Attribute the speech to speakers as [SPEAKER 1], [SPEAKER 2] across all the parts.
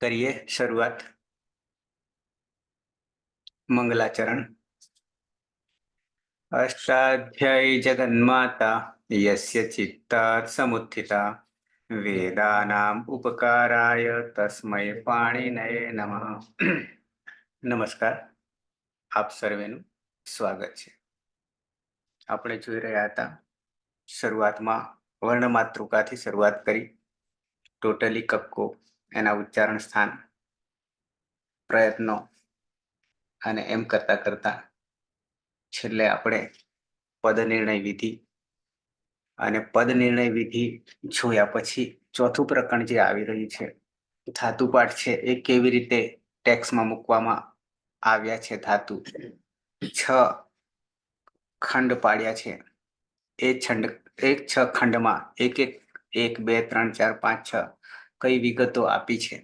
[SPEAKER 1] કરીએ શરૂઆત. મંગલાચરણ. અષ્ટાધ્યાયી જગન્માતા યસ્ય ચિત્તાत् સમુત્થિતા વેદાનામ ઉપકારાય તસ્મૈ પાણિનયે નમઃ. નમસ્કાર, આપ સર્વેનું સ્વાગત છે. આપણે જોઈ રહ્યા હતા શરૂઆતમાં વર્ણમાતૃકાથી શરૂઆત કરી, ટોટલી કક્કો, એના ઉચ્ચારણ સ્થાન, પ્રયત્નો અને એમ કરતા કરતા છેલ્લે આપણે પદ નિર્ણય વિધિ અને પદ નિર્ણય વિધિ જોયા પછી ચોથું પ્રકરણ જે આવી રહ્યું છે ધાતુપાઠ છે, એ કેવી રીતે ટેક્સમાં મૂકવામાં આવ્યા છે. ધાતુ 6 ખંડ પાડ્યા છે. એ 6 ખંડમાં એક 1, 2, 3, 4, 5, 6 કઈ વિગતો આપી છે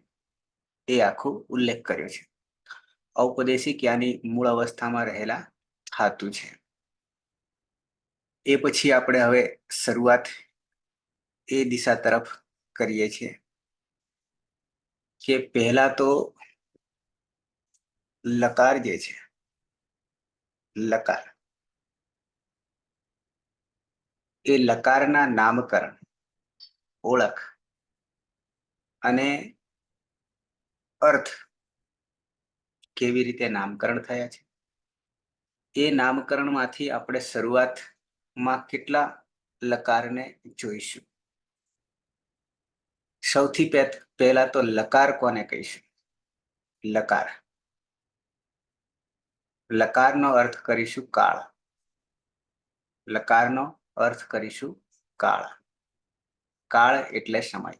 [SPEAKER 1] એ આખો ઉલ્લેખ કર્યો છે. ઔપદેશિક યાની મૂળ અવસ્થામાં રહેલા ધાતુ છે. એ પછી આપણે હવે શરૂઆત એ દિશા તરફ કરીએ છીએ કે પહેલા તો લકાર જે છે, લકાર, એ લકારના નામકરણ, ઓળખ અને અર્થ કેવી રીતે નામકરણ થયા છે, એ નામકરણમાંથી આપણે શરૂઆતમાં કેટલા લકારને જોઈશું. સૌથી પહેલા તો લકાર કોને કહીશું? લકાર. લકારનો અર્થ કરીશું કાળ. લકારનો અર્થ કરીશું કાળ. કાળ એટલે સમય.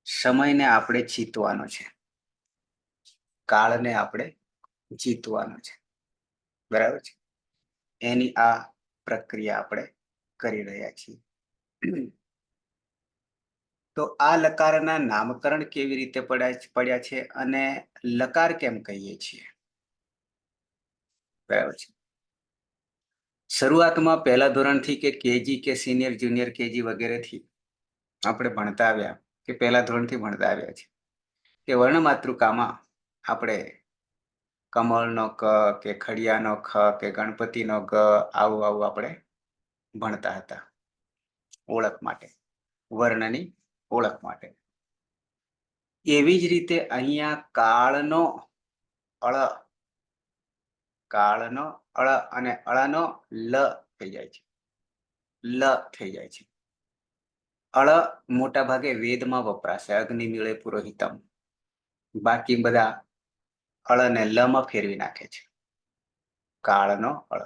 [SPEAKER 1] સમયને આપણે જીતવાનો છે, કાળને આપણે જીતવાનો છે. બરાબર છે. એની આ પ્રક્રિયા આપણે કરી રહ્યા છીએ. તો આ લકારના નામકરણ કેવી રીતે પડ્યા છે અને લકાર કેમ કહીએ છીએ? બરાબર છે. શરૂઆતમાં પહેલા ધોરણથી કે કેજી કે સિનિયર જુનિયર કેજી વગેરેથી આપણે ભણતા આવ્યા કે પહેલા ધોરણથી ભણતા આવ્યા છે કે વર્ણમાતૃકામાં આપણે કમળનો ક કે ખડિયાનો ખ કે ગણપતિનો ગ આવું આપણે ભણતા હતા ઓળખ માટે, વર્ણની ઓળખ માટે. એવી જ રીતે અહીંયા કાળનો અળ, કાળનો અળ અને અળનો લ થઈ જાય છે, લ થઈ જાય છે. અળ મોટા ભાગે વેદમાં વપરાશે, અગ્નિ મીળે પુરોહિતમ. બાકી બધા અળને લમાં ફેરવી નાખે છે, કાળનો અળ.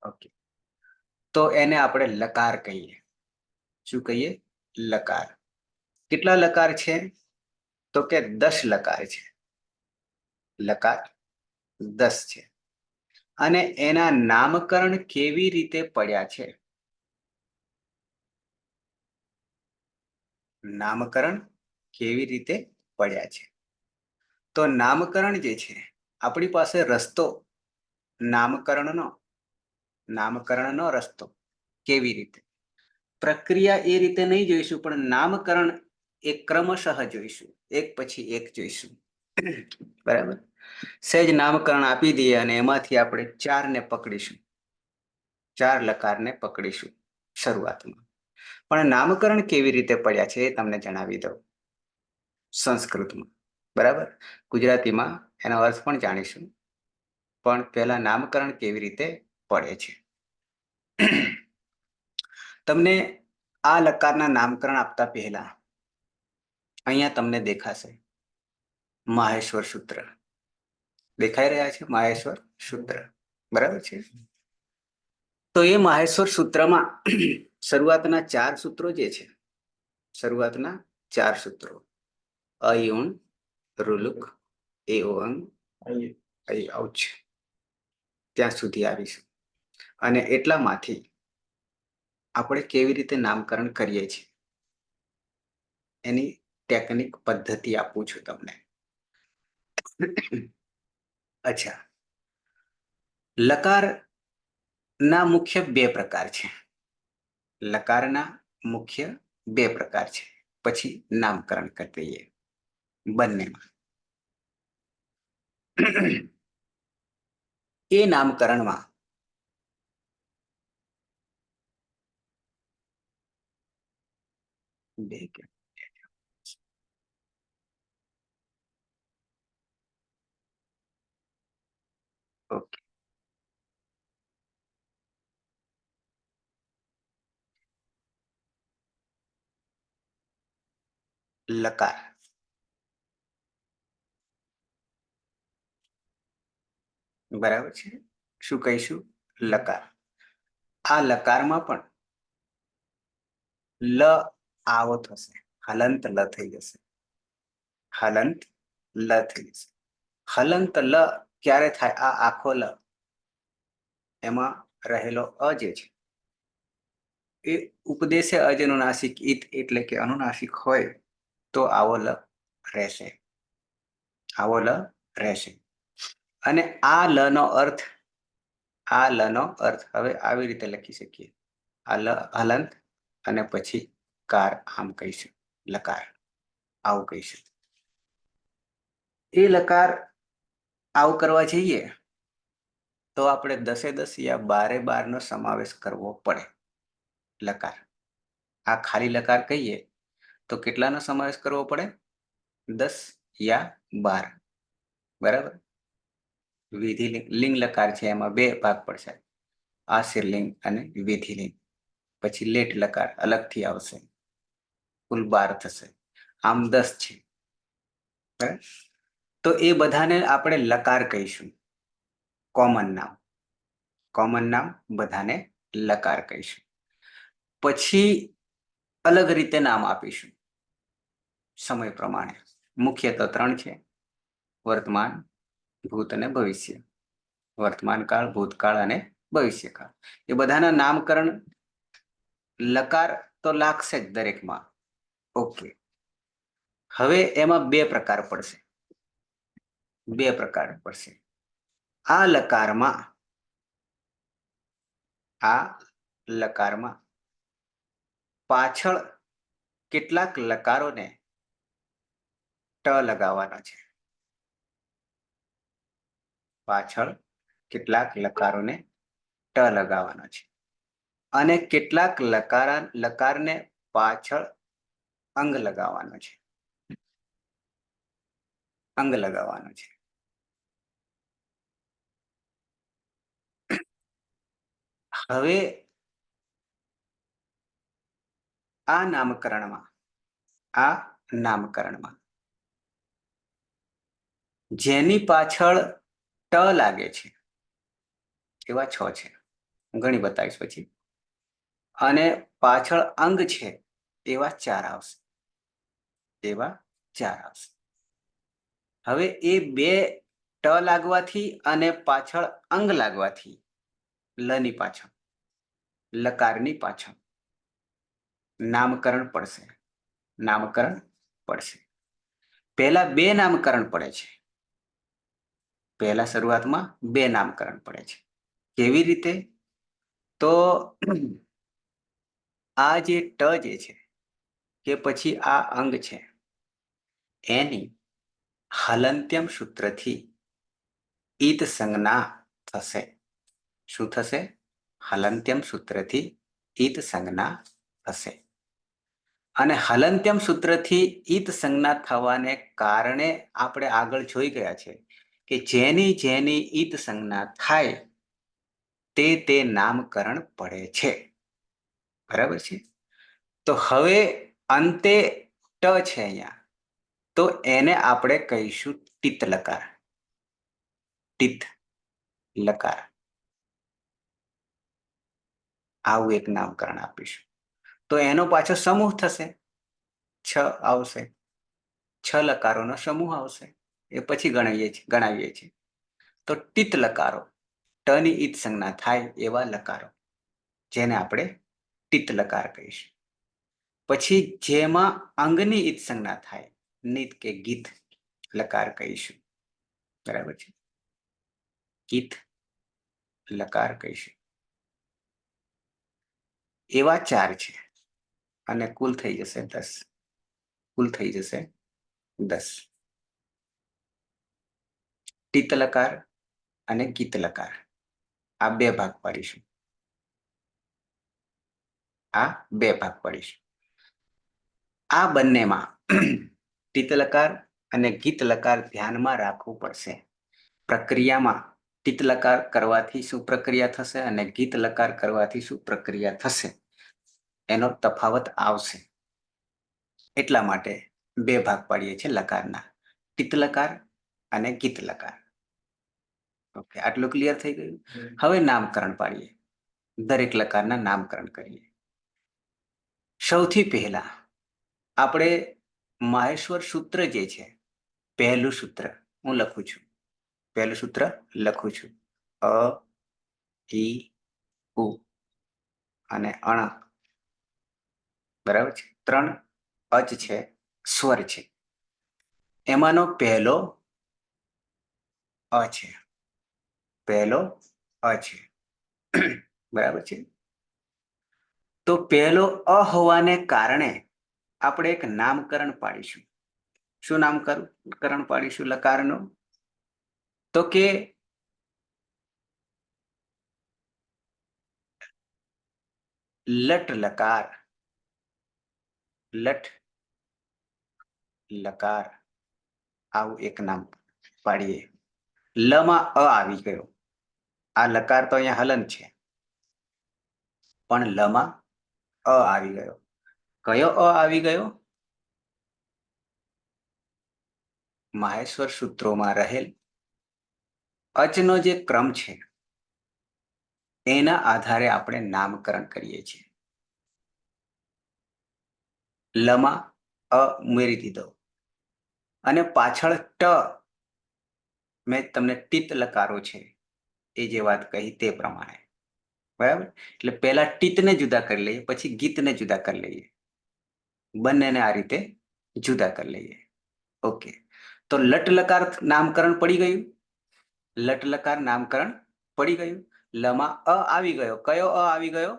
[SPEAKER 1] ઓકે, તો એને આપણે લકાર કહીએ. શું કહીએ? લકાર. કેટલા લકાર છે? તો કે 10 લકાર છે. લકાર 10 છે. અને એના નામકરણ કેવી રીતે પડ્યા છે? નામકરણ કેવી રીતે પડ્યા છે? તો નામકરણ જે છે, આપણી પાસે રસ્તો, નામકરણનો રસ્તો કેવી રીતે, પ્રક્રિયા એ રીતે નહીં જોઈશું, પણ નામકરણ એ ક્રમશઃ જોઈશું, એક પછી એક જોઈશું. બરાબર. સહેજ નામકરણ આપી દઈએ અને એમાંથી આપણે 4 ને પકડીશું, 4 લકારને પકડીશું શરૂઆતમાં. પણ નામકરણ કેવી રીતે પડ્યા છે એ તમને જણાવી દઉં સંસ્કૃતમાં. બરાબર. ગુજરાતીમાં એનો અર્થ પણ જાણીશું, પણ પહેલા નામકરણ કેવી રીતે પડે છે. તમને આ લકારના નામકરણ આપતા પહેલા અહીંયા તમને દેખાશે માહેશ્વર સૂત્ર દેખાઈ રહ્યા છે. માહેશ્વર સૂત્ર, બરાબર છે. તો એ માહેશ્વર સૂત્રમાં શરૂઆતના 4 સૂત્રો જે છે, શરૂઆતના 4 સૂત્રો અયુણ, રુલુક, એઓંગ, ઔચ, ત્યાં સુધી આવીશું. અને એટલામાંથી આપણે કેવી રીતે નામકરણ કરીએ છીએ એની ટેકનિક, પદ્ધતિ આપું છું તમને. અચ્છા, લકારના મુખ્ય 2 પ્રકાર છે. લકારના મુખ્ય 2 પ્રકાર છે. પછી નામકરણ કરી દઈએ. બંનેમાં. એ નામકરણમાં બે કે ઓકે. લકાર. બરાબર છે. શું કહીશું? લકાર. આ લકારમાં પણ લ આવો થશે, હલંત લ થઈ જશે. હલંત લ થઈ જશે. હલંત લ ક્યારે થાય? આ આખો લ એમાં રહેલો અ જે છે એ ઉપદેશે અજનુનાસિક ઈત એટલે કે અનુનાસિક હોય તો આવો લ રહેશે. આવો લ રહેશે. અને આ લ નો અર્થ, આ લ નો અર્થ હવે આવી રીતે લખી શકીએ. આ લ હલંત અને પછી કાર, આમ કહીશું લકાર, આવું કહીશું. એ લકાર આવું કરવા જઈએ તો આપણે 10 યા 12 નો સમાવેશ કરવો પડે. લકાર, આ ખાલી લકાર કહીએ તો કેટલાનો સમાવેશ કરવો પડે? 10 યા 12. બરાબર. વિધિલિંગ લિંગ લકાર છે, એમાં બે ભાગ પડશે, આશીર્લિંગ અને વિધિલિંગ. પછી લેટ લકાર અલગથી આવશે, કુલ 12 થશે. આમ 10 છે. બરાબર. તો એ બધાને આપણે લકાર કહીશું. કોમન નામ, કોમન નામ બધાને લકાર કહીશું. પછી અલગ રીતે નામ આપીશું સમય પ્રમાણે. મુખ્ય તો 3 છે: વર્તમાન, ભૂત અને ભવિષ્ય. વર્તમાન કાળ, ભૂતકાળ અને ભવિષ્યકાળ. એ બધાના નામકરણ લકાર તો લાગશે જ દરેકમાં. ઓકે. હવે એમાં બે પ્રકાર પડશે. બે પ્રકાર પડશે. આ લકારમાં, આ લકારમાં પાછળ કેટલાક લકારોને ટ લગાવવાનો છે. પાછળ કેટલાક લકારોને ટ લગાવવાનો છે. અને કેટલાક લકારને પાછળ અંગ લગાવવાનો છે. અંગ લગાવવાનો છે. હવે આ નામકરણમાં, આ નામકરણમાં જેની પાછળ ટ લાગે છે એવા 6 છે. હું ઘણી બતાવીશ પછી. અને પાછળ અંગ છે એવા 4 આવશે. એવા 4 આવશે. હવે એ બે ટ લાગવાથી અને પાછળ અંગ લાગવાથી, લની પાછળ, લકારની પાછળ નામકરણ પડશે. નામકરણ પડશે. પહેલા બે નામકરણ પડે છે. પહેલા શરૂઆતમાં બે નામકરણ પડે છે. કેવી રીતે? તો આ જે ટ જે છે કે પછી આ અંગ છે એની હલંત્યમ સૂત્રથી ઈત સંજ્ઞા થશે. શું થશે? હલંત્યમ સૂત્રથી ઈત સંજ્ઞા થશે. અને હલંત્યમ સૂત્રથી ઈત સંજ્ઞા થવાને કારણે આપણે આગળ જોઈ ગયા છે કે જેની જેની ઈત સંજ્ઞા થાય તે નામકરણ પડે છે. બરાબર છે. તો હવે અંતે ટ છે અહીંયા, તો એને આપણે કહીશું ટિત લકાર. ટિત લકાર. આવું એક નામકરણ આપીશું. તો એનો પાછો સમૂહ થશે, 6 આવશે. 6 લકારોનો સમૂહ આવશે. એ પછી ગણાવીએ છીએ. તો ટિત લકારો, ટની ઈત સંજ્ઞા થાય એવા લકારો, જેને આપણે ટિત લકાર કહીશું. પછી જેમાં અંગની ઈત સંજ્ઞા થાય, નિત કે ગીત લકાર કહીશું. બરાબર છે. ગીત લકાર કહીશું. એવા 4 છે. અને કુલ થઈ જશે 10. કુલ થઈ જશે 10. ટીત લકાર અને ગીત લકાર, આ બે ભાગ પાડીશું. આ બે ભાગ પાડીશું. આ બંનેમાં ટીત લકાર અને ગીત લકાર ધ્યાનમાં રાખવું પડશે. પ્રક્રિયામાં ટીત લકાર કરવાથી શું પ્રક્રિયા થશે અને ગીત લકાર કરવાથી શું પ્રક્રિયા થશે એનો તફાવત આવશે. એટલા માટે બે ભાગ પાડીએ છીએ લકારના, ટીત લકાર અને ગીત લકાર. ઓકે, આટલું ક્લિયર થઈ ગયું. હવે નામકરણ પાડીએ, દરેક લકારના નામકરણ કરીએ. સૌથી પહેલા આપણે માહેશ્વર સૂત્ર જે છે, પહેલું સૂત્ર હું લખું છું. પહેલું સૂત્ર લખું છું. અ, ઈ, ઉ અને અણ. બરાબર છે. 3 અચ છે, સ્વર છે. એમાંનો પહેલો અ છે. પહેલો અ છે. બરાબર છે. તો પહેલો અ હોવાને કારણે આપણે એક નામકરણ પાડીશું. શું નામકરણ પાડીશું લકારનું? તો કે લટ લકાર. લટ લકાર આવું એક નામ પાડીએ. લમાં અ આવી ગયો. આ લકાર તો અહીંયા હલન છે, પણ લમાં અ આવી ગયો. કયો અ આવી ગયો? માહેશ્વર સૂત્રોમાં રહેલ અચનો જે ક્રમ છે એના આધારે આપણે નામકરણ કરીએ છીએ. લમાં અ ઉમેરી દીધો અને પાછળ ટ, મેં તમને ટીત લકારો છે એ જે વાત કહી તે પ્રમાણે. બરાબર. એટલે પહેલા ટીતને જુદા કરી લઈએ, પછી ગીતને જુદા કરી લઈએ. બંનેને આ રીતે જુદા કરી લઈએ. ઓકે, તો લટ લકાર નામકરણ પડી ગયું. લટ લકાર નામકરણ પડી ગયું. લમાં અ આવી ગયો. કયો અ આવી ગયો?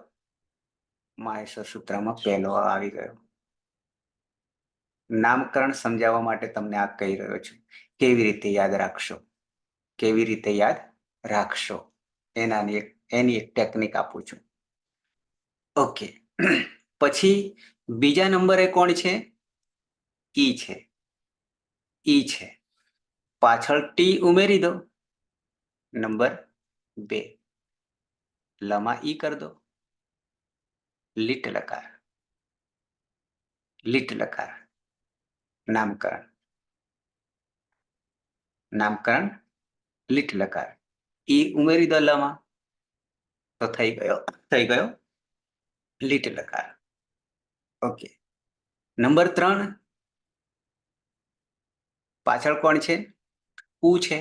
[SPEAKER 1] માહેશ્વર સૂત્રમાં પહેલો અ આવી ગયો. નામકરણ સમજાવવા માટે તમને આ કહી રહ્યો છું. કેવી રીતે યાદ રાખશો, કેવી રીતે યાદ રાખશો એની એક ટેકનિક આપું છું. ઓકે, પછી બીજા નંબરે કોણ છે? ઈ છે. ઈ છે. પાછળ ટી ઉમેરી દો. નંબર 2. લમાં ઈ કર દો. લીટ લકાર. લીટ લકાર નામકરણ. નામકરણ લીટ લકાર. ઈ ઉમેરી દો લમાં, તો થઈ ગયો લીટ લકાર. Okay, number 3. પાછળ કોણ છે? ઉ છે.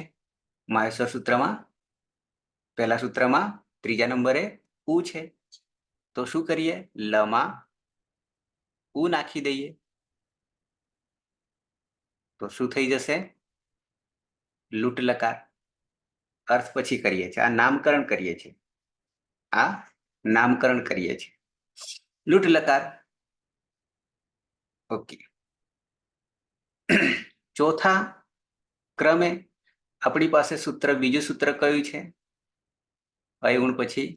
[SPEAKER 1] માહેશ્વર સૂત્રમાં પહેલા સૂત્રમાં ત્રીજા નંબરે ઉ છે. તો શું કરીએ? લમાં ઉ નાખી દઈએ. તો શું થઈ જશે? લૂટ લકાર. અર્થ પછી કરીએ છીએ, આ નામકરણ કરીએ છીએ. આ નામકરણ કરીએ છીએ. લૂટ લકાર. ઓકે. ચોથા ક્રમે આપણી પાસે સૂત્ર, બીજું સૂત્ર કયું છે? અયુણ પછી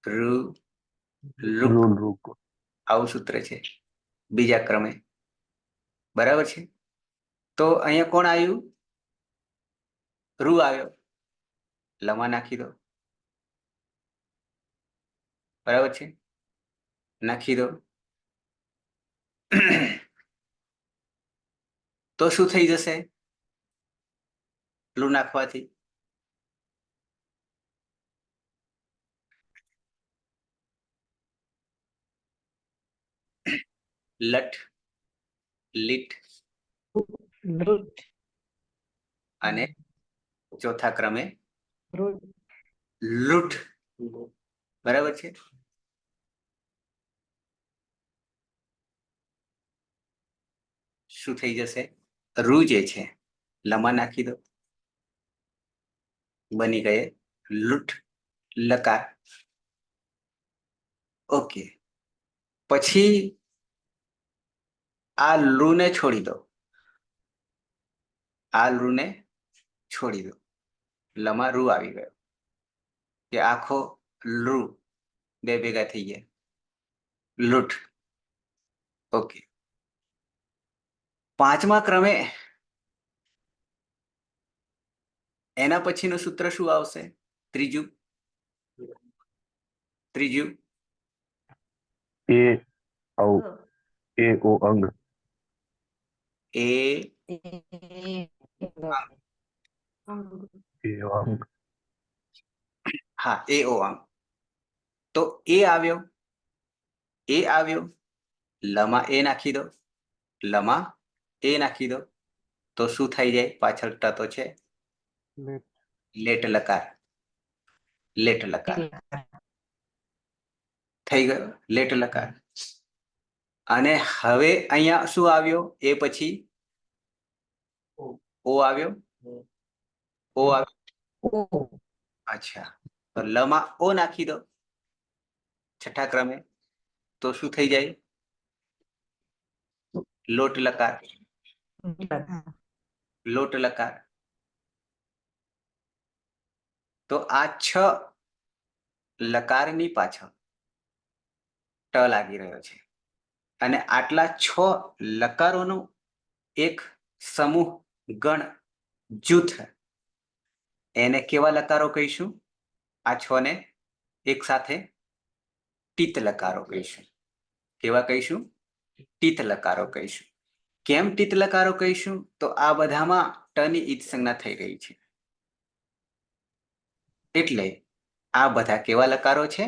[SPEAKER 1] રૂ લુક, આવું સૂત્ર છે બીજા ક્રમે. બરાબર છે. તો અહીંયા કોણ આવ્યું? રૂ આવ્યો. લમાં નાખી દો. બરાબર છે, નાખી દો. તો શું થઈ જશે રૂ નાખવાથી? લટ, લીટ અને ચોથા ક્રમે લૂટ. બરાબર છે. શું થઈ જશે? રૂ જે છે લમાં નાખી દો. બની ગયે લૂટ લકાર. ઓકે, પછી આ લૂને છોડી દો. આ લૂને છોડી દો. લમાં રૂ આવી ગયો કે આખો રૂ બે ભેગા થઈ ગયા, લૂંટ. ઓકે. પાંચમા ક્રમે એના પછીનું સૂત્ર શું આવશે? ત્રીજું
[SPEAKER 2] એ ઓ અંગ.
[SPEAKER 1] એ
[SPEAKER 2] અંગ.
[SPEAKER 1] હા, એ ઓ અંગ. તો એ આવ્યો, લમાં એ નાખી દો, લમાં એ નાખી દો, તો શું થઈ જાય? પાછળ ટ તો છે, લેટ લકાર. થઈ ગયો લેટ લકાર. અને હવે અહીંયા શું આવ્યો? એ પછી ઓ આવ્યો. અચ્છા, તો લમાં ઓ નાખી દો છઠ્ઠા ક્રમે, તો શું થઈ જાય? લોટ લકાર. તો આ 6 લકારની પાછળ ટ લાગી રહ્યો છે, અને આટલા 6 લકારોનો એક સમૂહ, ગણ, જૂથ, એને કેવા લકારો કહીશું? આ 6 ને એક સાથે ટીત લકારો કહીશું. કેવા કહીશું? ટીત લકારો કહીશું. કેમ ટીત લકારો કહીશું? તો આ બધામાં ટની ઈદ સંજ્ઞા થઈ રહી છે, એટલે આ બધા કેવા લકારો છે?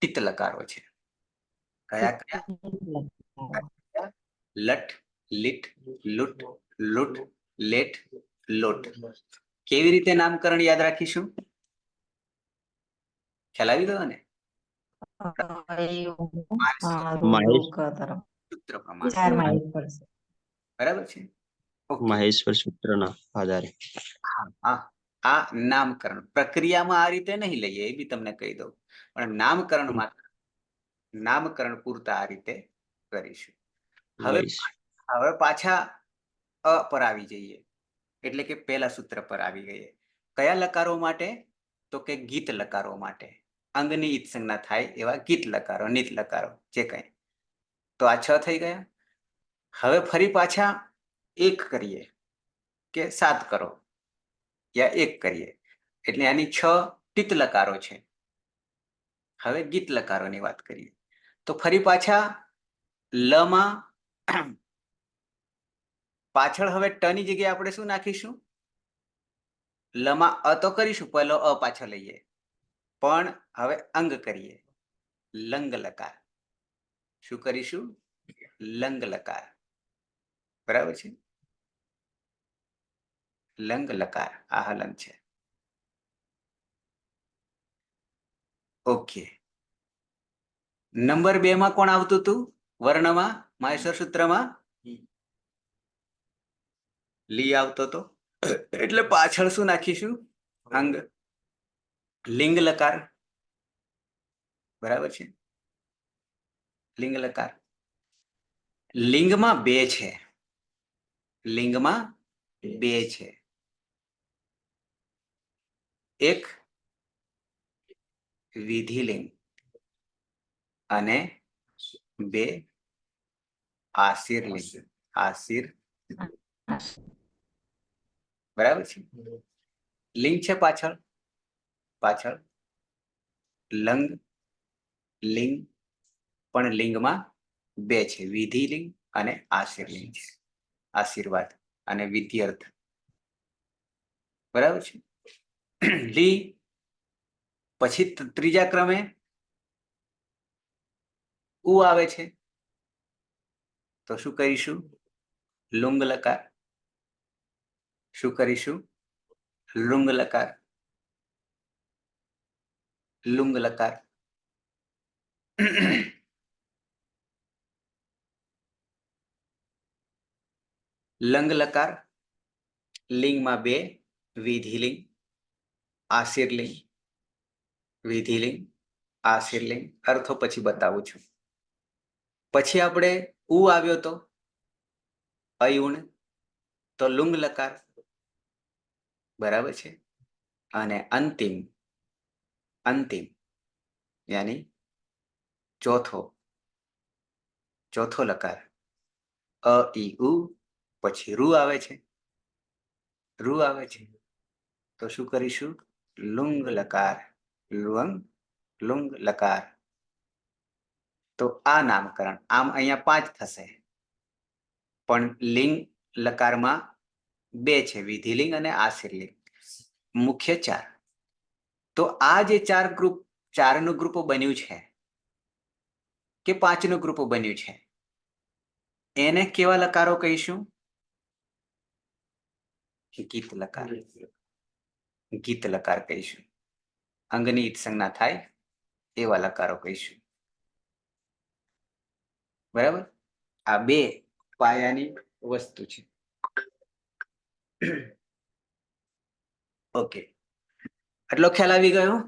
[SPEAKER 1] ટીત લકારો છે. કયા કયા? લટ, લીટ, લૂટ, લૂટ, લેટ, લોટ. કેવી રીતે નામકરણ યાદ રાખીશું? ખ્યાલ આવી ગયો ને? સૂત્ર પ્રમાણે. બરાબર છે.
[SPEAKER 3] મહેશ્વર સૂત્રના આધારે.
[SPEAKER 1] હા, આ નામકરણ પ્રક્રિયામાં આ રીતે નહીં લઈએ, એ બી તમને કહી દઉં, પણ નામકરણ પૂરતા આ રીતે કરીશું. હવે પાછા અ પર આવી જઈએ, એટલે કે પહેલા સૂત્ર પર આવી ગઈએ. કયા લકારો માટે? તો કે ગીત લકારો માટે. અંગની ઈત સંજ્ઞા થાય એવા ગીત લકારો, નીત લકારો, જે કઈ. તો આ 6 થઈ ગયા. હવે ફરી પાછા 1 કરીએ કે 7 કરો, યા 1 કરીએ, એટલે આની 6 ટીત લકારો છે. હવે ગીત લકારોની વાત કરીએ, તો ફરી પાછા લમાં પાછળ હવે ટની જગ્યાએ આપણે શું નાખીશું? લમાં અ તો કરીશું, પહેલો અ પાછળ લઈએ, પણ હવે અંગ કરીએ, લંગ લકાર. શું કરીશું? લંગ લકાર. બરાબર છે? લંગ લકાર, આ હલન છે. ઓકે. નંબર 2 માં કોણ આવતું હતું વર્ણમાં? માહેશ્વર સૂત્રમાં લી આવતો હતો, એટલે પાછળ શું નાખીશું? અંગ. લિંગ લકાર. બરાબર છે? લિંગ લકાર. લિંગમાં 2 છે. લિંગમાં 2 છે. એક વિધિલિંગ અને 2 આશીર્લિંગ. બરાબર છે? લિંગ છે પાછળ, લંગ, લિંગ, પણ લિંગમાં 2 છે, વિધિલિંગ અને આશીર્લિંગ છે. આશીર્વાદ અને વિદ્યાર્થ. બરાબર છે? લી પછી ત્રીજા ક્રમે ઉ આવે છે, તો શું કરીશું? લુંગ લકાર. શું કરીશું? લુંગ લકાર. લુંગ લકાર. લંગ લકાર. લિંગમાં 2, વિધિલિંગ, આશીર્લિંગ, વિધિલિંગ, આશીર્લિંગ. અર્થો પછી બતાવું છું. પછી આપણે ઉ આવ્યો તો અયુણ, તો લુંગ લકાર. બરાબર છે. અને અંતિમ અંતિમ યાની ચોથો લકાર અ ઈ ઉ, પછી રૂ આવે છે. તો શું કરીશું? લુંગ લકાર. લુંગ લકાર. તો આ નામકરણ આમ અહીંયા 5 થશે, પણ લિંગ લકારમાં 2 છે, વિધિલિંગ અને આશીર્લિંગ, મુખ્ય 4. તો આ જે 4નું ગ્રુપ બન્યું છે કે 5નું ગ્રુપ બન્યું છે, એને કેવા લકારો કહીશું? ગીત લકાર કહીશું. અંગની સંજ્ઞા થાય એવા લકારો કહીશું. બરાબર? આ 2 પાયાની વસ્તુ છે. ઓકે, એટલો ખ્યાલ આવી ગયો?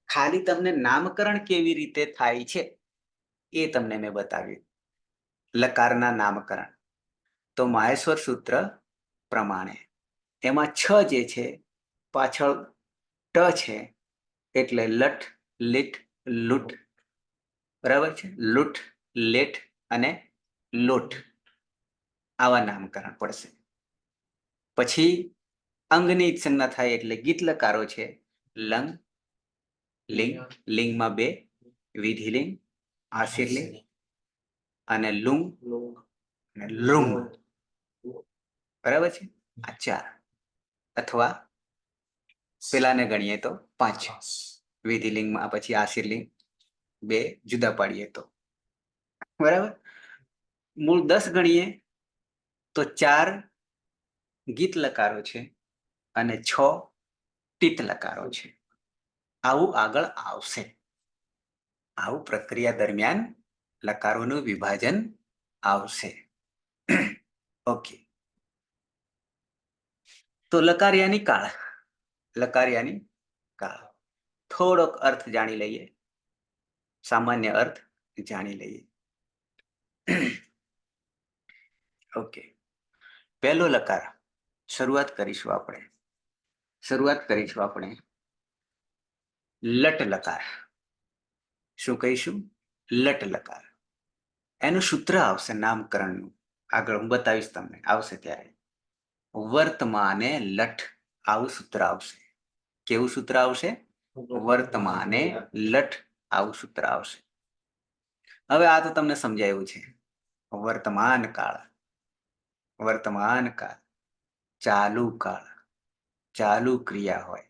[SPEAKER 1] ખાલી તમને નામકરણ કેવી રીતે થાય છે એ તમને મેં બતાવ્યું. લકારના નામકરણ તો માહેશ્વર સૂત્ર પ્રમાણે એમાં 6 જે છે પાછળ ટ છે, એટલે લટ, લીટ, લૂટ. બરાબર છે? લૂટ, લેટ અને લોટ, આવા નામકરણ પડશે. પછી અંગની સંજ્ઞા થાય એટલે ગીત લકારો છે. લંગ, લિંગ, લિંગમાં 2, વિધિલિંગ, આશીર્લિંગ અને લુંગ અને લુંગ. બરાબર છે? આ 4, અથવા પેલાને ગણીએ તો 5. વિધિલિંગમાં પછી આશીર્લિંગ 2 જુદા પાડીએ તો. બરાબર? મૂળ 10 ગણીએ તો 4 ગીત લકારો છે અને 6 ટીત લકારો છે. આવું આગળ આવશે. આવું પ્રક્રિયા દરમિયાન લકારોનું વિભાજન આવશે. ઓકે, તો લકારિયાની કાળ થોડોક અર્થ જાણી લઈએ, સામાન્ય અર્થ જાણી લઈએ. ઓકે, પહેલો લકાર શરૂઆત કરીશું આપણે લટ લકાર. શું કહીશું? લટ લકાર. એનું સૂત્ર આવશે નામકરણનું, આગળ હું બતાવીશ તમને, આવશે ત્યારે. વર્તમાને લઠ, આવું સૂત્ર આવશે. કેવું સૂત્ર આવશે? વર્તમાને લઠ, આવું સૂત્ર આવશે. હવે આ તો તમને સમજાયું છે. વર્તમાન કાળ, ચાલુ ક્રિયા હોય,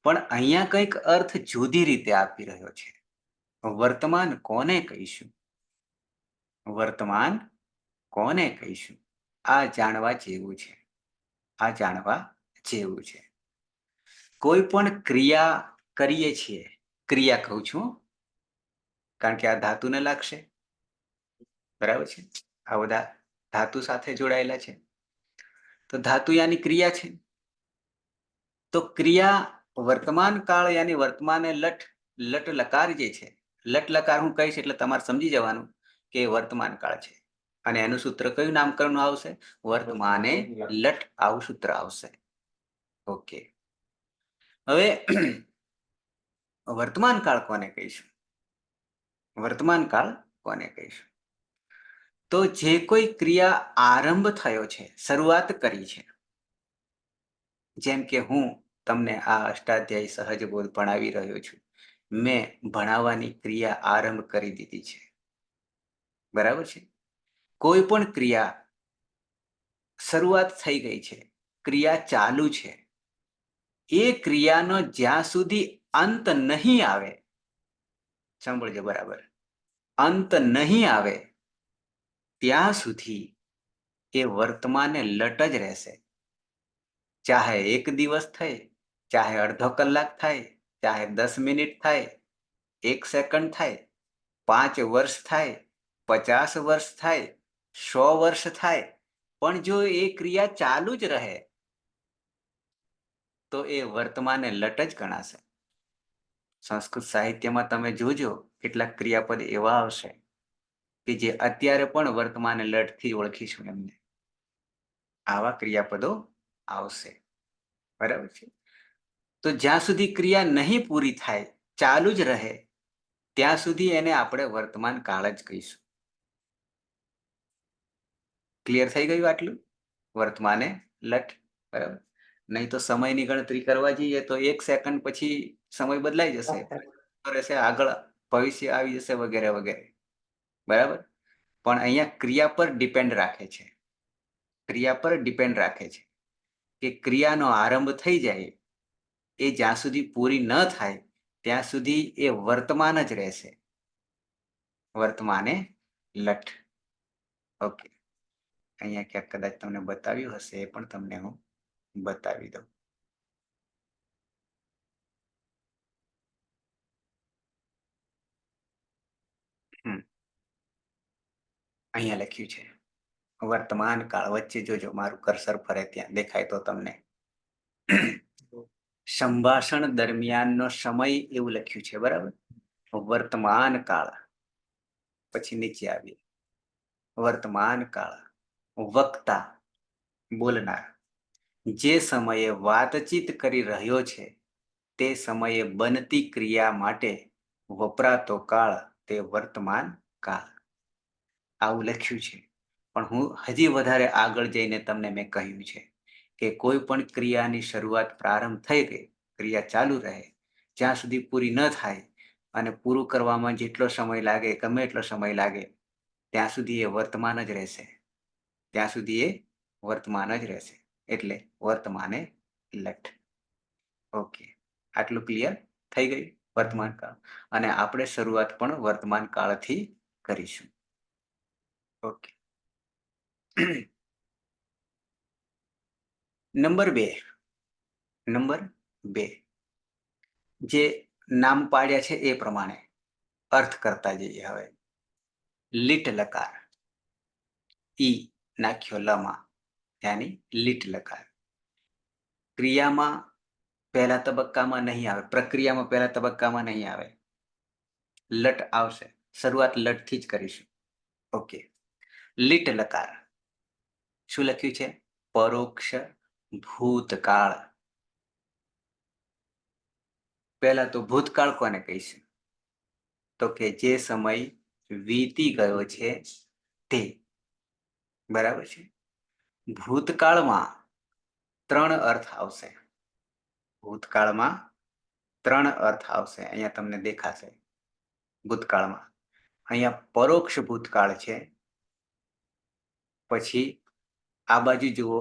[SPEAKER 1] પણ અહીંયા કંઈક અર્થ જુદી રીતે આપી રહ્યો છે. વર્તમાન કોને કહીશું? આ જાણવા જેવું છે. કોઈ પણ ક્રિયા કરીએ છીએ, ક્રિયા કહું છું કારણ કે આ ધાતુને લાગશે. બરાબર છે? આ બધા ધાતુ સાથે જોડાયેલા છે. તો ધાતુ યાની ક્રિયા છે. તો ક્રિયા વર્તમાન કાળ યાની વર્તમાને લટ લકાર જે છે, લટ લકાર હું કહીશ એટલે તમારે સમજી જવાનું કે વર્તમાન કાળ છે. અને એનું સૂત્ર કયું નામકરણનું આવશે? વર્તમાને લટ, આવું સૂત્ર આવશે. ઓકે, હવે વર્તમાન કાળ કોને કહીશું? તો જે કોઈ ક્રિયા આરંભ થયો છે, શરૂઆત કરી છે, જેમ કે હું તમને આ અષ્ટાધ્યાયી સહજ બોધ ભણાવી રહ્યો છું, મેં ભણાવવાની ક્રિયા આરંભ કરી દીધી છે. બરાબર છે? કોઈ પણ ક્રિયા શરૂઆત થઈ ગઈ છે, ક્રિયા ચાલુ છે, એ ક્રિયાનો જ્યાં સુધી અંત નહીં આવે, સાંભળજો બરાબર, અંત નહીં આવે ત્યાં સુધી એ વર્તમાને લટ જ રહેશે. ચાહે 1 દિવસ થાય, ચાહે અડધો કલાક થાય, ચાહે 10 મિનિટ થાય, 1 સેકન્ડ થાય, 5 વર્ષ થાય, 50 વર્ષ થાય, 100 વર્ષ થાય, પણ જો એ ક્રિયા ચાલુ જ રહે તો એ વર્તમાને લટ જ ગણાશે. સંસ્કૃત સાહિત્યમાં તમે જોજો કેટલાક ક્રિયાપદ એવા આવશે કે જે અત્યારે પણ વર્તમાને લટથી ઓળખીશું એમને. આવા ક્રિયાપદો આવશે. બરાબર છે. તો જ્યાં સુધી ક્રિયા નહીં પૂરી થાય, ચાલુ જ રહે, ત્યાં સુધી એને આપણે વર્તમાન કાળ જ કહીશું. ક્લિયર થઈ ગયું આટલું? વર્તમાને લટ. બરાબર. નહીં તો સમયની ગણતરી કરવા જઈએ તો 1 સેકન્ડ પછી સમય બદલાઈ જશે. રહેશે, આગળ ભવિષ્ય આવી જશે, વગેરે વગેરે. બરાબર. પણ અહીંયા ક્રિયા પર ડિપેન્ડ રાખે છે. ક્રિયા પર ડિપેન્ડ રાખે છે કે ક્રિયાનો આરંભ થઈ જાય એ જ્યાં સુધી પૂરી ન થાય ત્યાં સુધી એ વર્તમાન જ રહેશે. વર્તમાને લટ. ઓકે. અહીંયા ક્યાંક કદાચ તમને બતાવ્યું હશે, એ પણ તમને હું બતાવી દઉં. અહીંયા લખ્યું છે વર્તમાન કાળ. વચ્ચે જોજો મારું કર્સર ફરે ત્યાં દેખાય તો તમને. સંભાષણ દરમિયાનનો સમય એવું લખ્યું છે. બરાબર. વર્તમાન કાળ. પછી નીચે આવી વર્તમાન કાળ. વક્તા, બોલનાર, જે સમયે વાતચીત કરી રહ્યો છે તે સમયે બનતી ક્રિયા માટે વપરાતો કાળ તે વર્તમાન કાળ. આવું લખ્યું છે. પણ હું હજી વધારે આગળ જઈને તમને મેં કહ્યું છે કે કોઈ પણ ક્રિયાની શરૂઆત પ્રારંભ થઈ ગઈ, ક્રિયા ચાલુ રહે, જ્યાં સુધી પૂરી ન થાય અને પૂરું કરવામાં જેટલો સમય લાગે, ગમે એટલો સમય લાગે, ત્યાં સુધી એ વર્તમાન જ રહેશે. ત્યાં સુધી એ વર્તમાન જ રહેશે. એટલે વર્તમાને લટ. ઓકે. આટલું ક્લિયર થઈ ગયું? વર્તમાન કાળ. અને આપણે શરૂઆત પણ વર્તમાન કાળથી કરીશું. ઓકે. નંબર 2 જે નામ પાડ્યા છે એ પ્રમાણે અર્થ કરતા જઈએ. હવે લીટ લકાર, ઈ નાખ્યો લમાં, યાની લીટ લકાર. ક્રિયામાં પહેલા તબક્કામાં નહીં આવે, પ્રક્રિયામાં પહેલા તબક્કામાં નહીં આવે. લટ આવશે. શરૂઆત લટથી જ કરીશું. ઓકે. લીટ લકાર. શું લખ્યું છે? પરોક્ષ ભૂતકાળ. પહેલા તો ભૂતકાળ કોને કહીશું? તો કે જે સમય વીતી ગયો છે તે. બરાબર છે. ભૂતકાળમાં 3 અર્થ આવશે. ભૂતકાળમાં 3 અર્થ આવશે. અહીંયા તમને દેખાશે. ભૂતકાળમાં અહીંયા પરોક્ષ ભૂતકાળ છે. પછી આ બાજુ જુઓ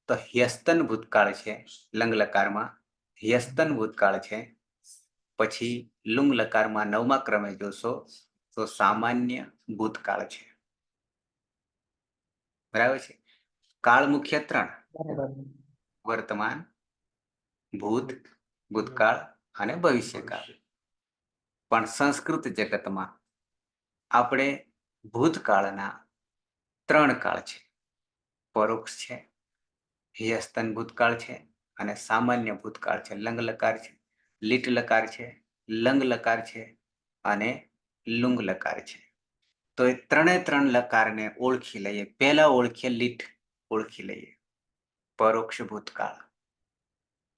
[SPEAKER 1] તો હ્યસ્તન ભૂતકાળ છે. લંગ લકારમાં હ્યસ્તન ભૂતકાળ છે. પછી લુંગ લકારમાં 9મા ક્રમે જોશો તો સામાન્ય ભૂતકાળ છે. બરાબર છે. કાળ મુખ્ય 3: વર્તમાન, ભૂતકાળ અને ભવિષ્યકાળ. પણ સંસ્કૃત જગતમાં આપણે ભૂતકાળના 3 કાળ છે. પરોક્ષ છે, હ્યસ્તન ભૂતકાળ છે અને સામાન્ય ભૂતકાળ છે. લંગ લકાર છે, લીટ લકાર છે, લંગ લકાર છે અને લુંગ લકાર છે. તો એ 3 લકારને ઓળખી લઈએ. પહેલા ઓળખીએ લીટ, ઓળખી લઈએ પરોક્ષ ભૂતકાળ.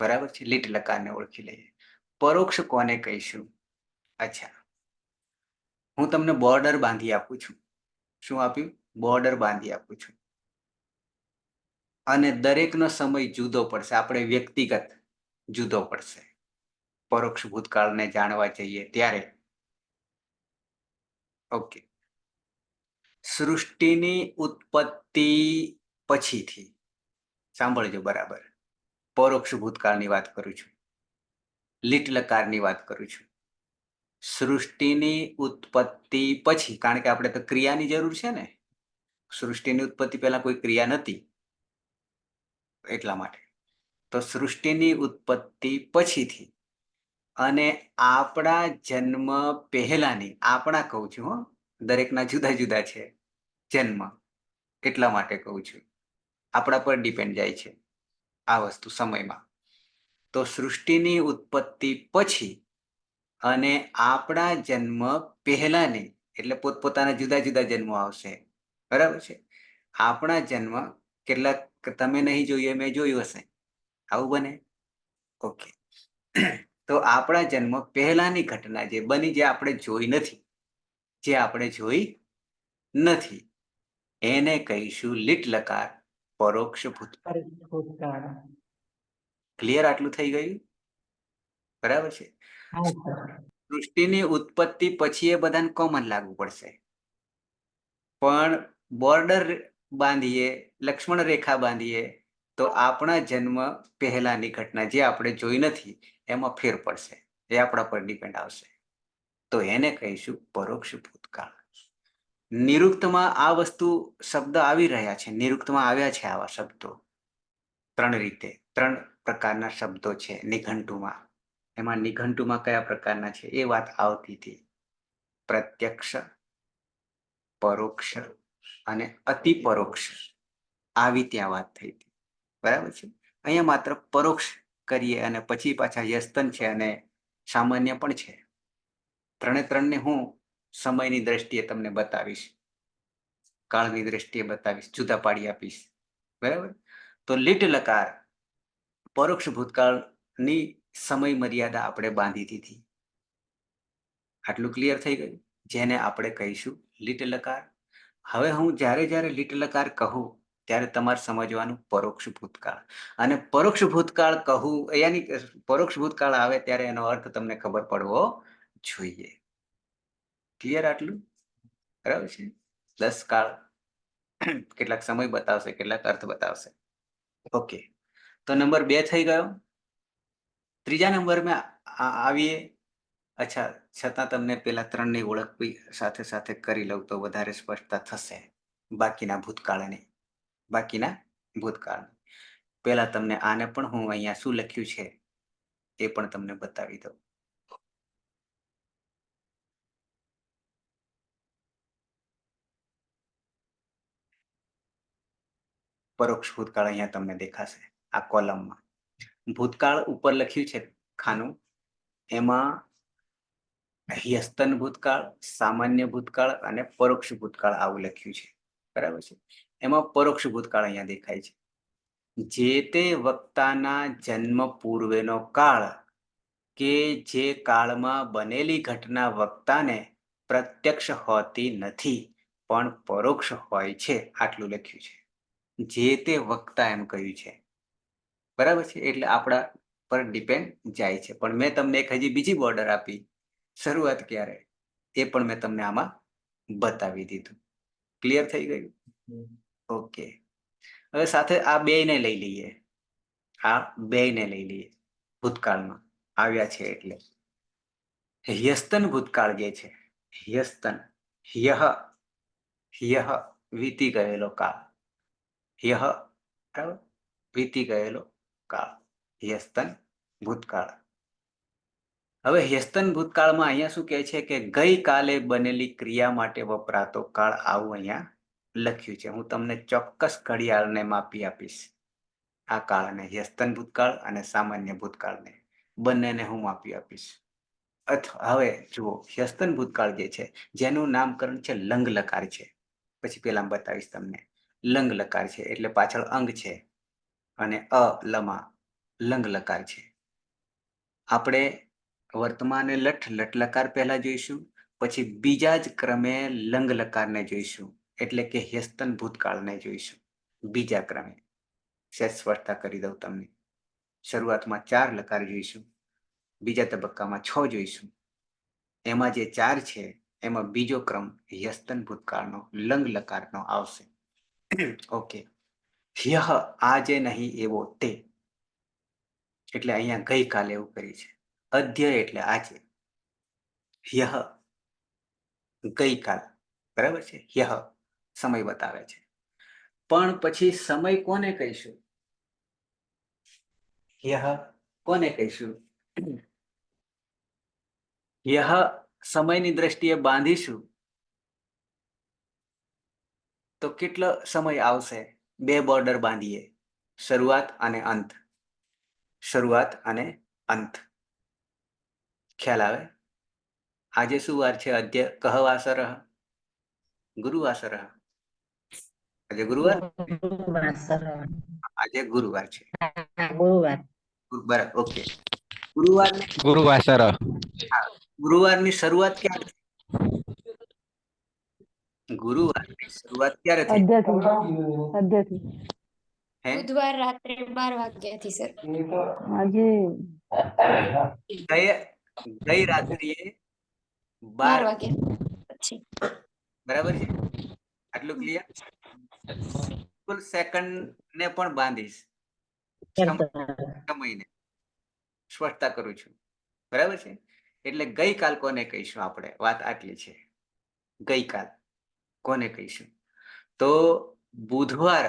[SPEAKER 1] બરાબર છે. લીટ લકારને ઓળખી લઈએ. પરોક્ષ કોને કહીશું? અચ્છા, હું તમને બોર્ડર બાંધી આપું છું. શું આપ્યું? બોર્ડર બાંધી આપું છું. અને દરેકનો સમય જુદો પડશે. આપણે વ્યક્તિગત જુદો પડશે. પરોક્ષ ભૂતકાળને જાણવા જઈએ ત્યારે. ઓકે. સૃષ્ટિની ઉત્પત્તિ પછીથી, સાંભળજો બરાબર, પરોક્ષ ભૂતકાળની વાત કરું છું, લીટ લકારની વાત કરું છું. સૃષ્ટિની ઉત્પત્તિ પછી, કારણ કે આપણે તો ક્રિયાની જરૂર છે ને. સૃષ્ટિની ઉત્પત્તિ પહેલા કોઈ ક્રિયા નથી, એટલા માટે. તો સૃષ્ટિની ઉત્પત્તિ પછીથી અને આપણા જન્મ પહેલાની, આપણા કહું છું હો, દરેકના જુદા જુદા છે જન્મ, એટલા માટે કહું છું. આપણા પર ડિપેન્ડ જાય છે આ વસ્તુ સમયમાં. તો સૃષ્ટિની ઉત્પત્તિ પછી અને આપણા જન્મ પહેલાની, એટલે પોતપોતાના જુદા જુદા જન્મો આવશે. બરાબર છે. આપણા જન્મ કેટલાક તમે નહીં જોયું, મેં જોયું હશે. આવું બને. ઓકે. તો આપણા જન્મ પહેલાની ઘટના જે બની, જે આપણે જોઈ નથી, એને કહીશું લીટ લકાર પરોક્ષ ભૂતકાળ.
[SPEAKER 2] ભૂતકાળ.
[SPEAKER 1] ક્લિયર? આટલું થઈ ગયું? બરાબર છે.
[SPEAKER 2] હા સર.
[SPEAKER 1] સૃષ્ટિની ઉત્પત્તિ પછી એ બધાને કોમન લાગુ પડશે, પણ બોર્ડર બાંધીએ, લક્ષ્મણ રેખા બાંધીએ તો આપણા જન્મ પહેલાની ઘટના જે આપણે જોઈ નથી એમાં ફેર પડશે, એ આપણા પર ડિપેન્ડ આવશે. તો એને કહીશું પરોક્ષ ભૂતકાળ. નિરુક્તમાં આ વસ્તુ શબ્દ આવી રહ્યા છે, નિરુક્તમાં આવ્યા છે આવા શબ્દો 3 રીતે, 3 પ્રકારના શબ્દો છે નિઘંટુમાં. એમાં નિઘંટુમાં કયા પ્રકારના છે એ વાત આવતી હતી. પ્રત્યક્ષ, પરોક્ષ અને અતિ પરોક્ષ, આવી ત્યાં વાત થઈ હતી. બરાબર છે. અહીંયા માત્ર પરોક્ષ કરીએ અને પછી પાછા યસ્તન છે અને સામાન્ય પણ છે. 3 ને હું સમયની દ્રષ્ટિએ તમને બતાવીશ, કાળની દ્રષ્ટિએ બતાવીશ, જુદા પાડી આપીશ. બરાબર. તો લીટ લકાર પરોક્ષ ભૂતકાળની સમય મર્યાદા આપણે બાંધી દીધી. આટલું ક્લિયર થઈ ગયું? જેને આપણે કહીશું લીટ લકાર. હવે હું જ્યારે લીટ લકાર કહું ત્યારે તમારે સમજવાનું પરોક્ષ ભૂતકાળ. અને પરોક્ષ ભૂતકાળ કહું યાની પરોક્ષ ભૂતકાળ આવે ત્યારે એનો અર્થ તમને ખબર પડવો જોઈએ. ક્લિયર આટલું? બરાબર છે. 10 કાળ કેટલાક સમય બતાવશે, કેટલાક અર્થ બતાવશે. ઓકે. તો નંબર 2 થઈ ગયો. ત્રીજા નંબરમાં આવીએ. અચ્છા, છતાં તમને પેલા 3ની ઓળખ સાથે સાથે કરી લઉં તો વધારે સ્પષ્ટતા થશે. બાકીના ભૂતકાળની પેલા તમને આને પણ હું અહીંયા શું લખ્યું છે એ પણ તમને બતાવી દઉં. પરોક્ષ ભૂતકાળ અહીંયા તમને દેખાશે આ કોલમમાં. ભૂતકાળ ઉપર લખ્યું છે ખાનું, એમાં હ્યસ્તન ભૂતકાળ, સામાન્ય ભૂતકાળ અને પરોક્ષ ભૂતકાળ આવું લખ્યું છે. બરાબર છે. એમાં પરોક્ષ ભૂતકાળ અહીંયા દેખાય છે. જે તે વક્તાના જન્મ પૂર્વેનો કાળ કે જે કાળમાં બનેલી ઘટના વક્તાને પ્રત્યક્ષ હોતી નથી પણ પરોક્ષ હોય છે, આટલું લખ્યું છે. જે તે વક્તા એમ કહ્યું છે. બરાબર છે. એટલે આપણા પર ડિપેન્ડ જાય છે. પણ મેં તમને એક હજી બીજી બોર્ડર આપી, શરૂઆત ક્યારે, એ પણ મેં તમને આમાં બતાવી દીધું. ક્લિયર થઈ ગયું? ઓકે. હવે સાથે આ બેયને લઈ લઈએ. ભૂતકાળમાં આવ્યા છે એટલે હ્યસ્તન ભૂતકાળ જે છે, હ્યસ્તન, હ્યહ વીતી ગયેલો કાળ, બરાબર, વીતી ગયેલો કાળ, હ્યસ્તન ભૂતકાળ. હવે હ્યસ્તન ભૂતકાળમાં અહીંયા શું કહે છે કે ગઈકાલે બનેલી ક્રિયા માટે વપરાતો કાળ, આવું અહીંયા લખ્યું છે. હું તમને ચોક્કસ ઘડિયાળને માપી આપીશ. આ કાળને, હ્યસ્તન ભૂતકાળ અને સામાન્ય ભૂતકાળને, બંનેને હું માપી આપીશ. હવે જુઓ, હ્યસ્તન ભૂતકાળ જે છે જેનું નામકરણ છે લંગ લકાર છે, પછી પેલા બતાવીશ તમને. લંગ લકાર છે એટલે પાછળ અંગ છે અને લમાં લંગ લકાર છે. આપણે વર્તમાને લટ લકાર પહેલા જોઈશું, પછી બીજા જ ક્રમે લંગ લકારને જોઈશું, એટલે કે હ્યસ્તન ભૂતકાળને જોઈશું બીજા ક્રમે. સ્પષ્ટતા કરી દઉં તમને. શરૂઆતમાં 4 લકાર જોઈશું, બીજા તબક્કામાં 6 જોઈશું. એમાં જે 4 છે એમાં બીજો ક્રમ હ્યસ્તન ભૂતકાળનો લંગ લકારનો આવશે. ઓકે. હ્યહ આજે નહીં એવો તે, એટલે અહીંયા ગઈકાલે એવું કરી છે. અધ્ય એટલે આજે, હ્યહ ગઈકાલ. બરાબર છે. હ્યહ સમય બતાવે છે. પણ પછી સમય કોને કહીશું? હ્યહ કોને કહીશું? હ્યહ સમયની દ્રષ્ટિએ બાંધીશું તો કેટલો સમય આવશે? 2 બોર્ડર બાંધીએ, શરૂઆત અને અંત. શરૂઆત અને અંત. ખ્યાલ આવે? આજે શું વાર છે? અધ્ય કહવાસર, ગુરુવાસર. આજે ગુરુવાર,
[SPEAKER 2] ગુરુવાર સર.
[SPEAKER 1] આજે ગુરુવાર છે.
[SPEAKER 2] ગુરુવાર.
[SPEAKER 1] બરાબર, ઓકે. ગુરુવારને
[SPEAKER 2] ગુરુવાર સર.
[SPEAKER 1] ગુરુવારની શરૂઆત ક્યારે થઈ? ગુરુવારની શરૂઆત ક્યારે થઈ?
[SPEAKER 4] અધ્યાથી
[SPEAKER 1] હે?
[SPEAKER 5] બુધવાર રાત્રે 12 વાગ્યાથી સર.
[SPEAKER 4] આજે
[SPEAKER 1] ગઈ રાત્રિએ
[SPEAKER 5] 12
[SPEAKER 1] 12,
[SPEAKER 5] વાગ્યા પછી.
[SPEAKER 1] બરાબર છે? આટલું ક્લિયર? કુલ સેકન્ડ ને પણ બાંધીશ, સમયને સ્પષ્ટતા કરું છું, બરાબર છે? એટલે ગઈકાલ કોને કહીશું આપણે? વાત આટલી છે. ગઈકાલ કોને કહીશું? તો બુધવાર,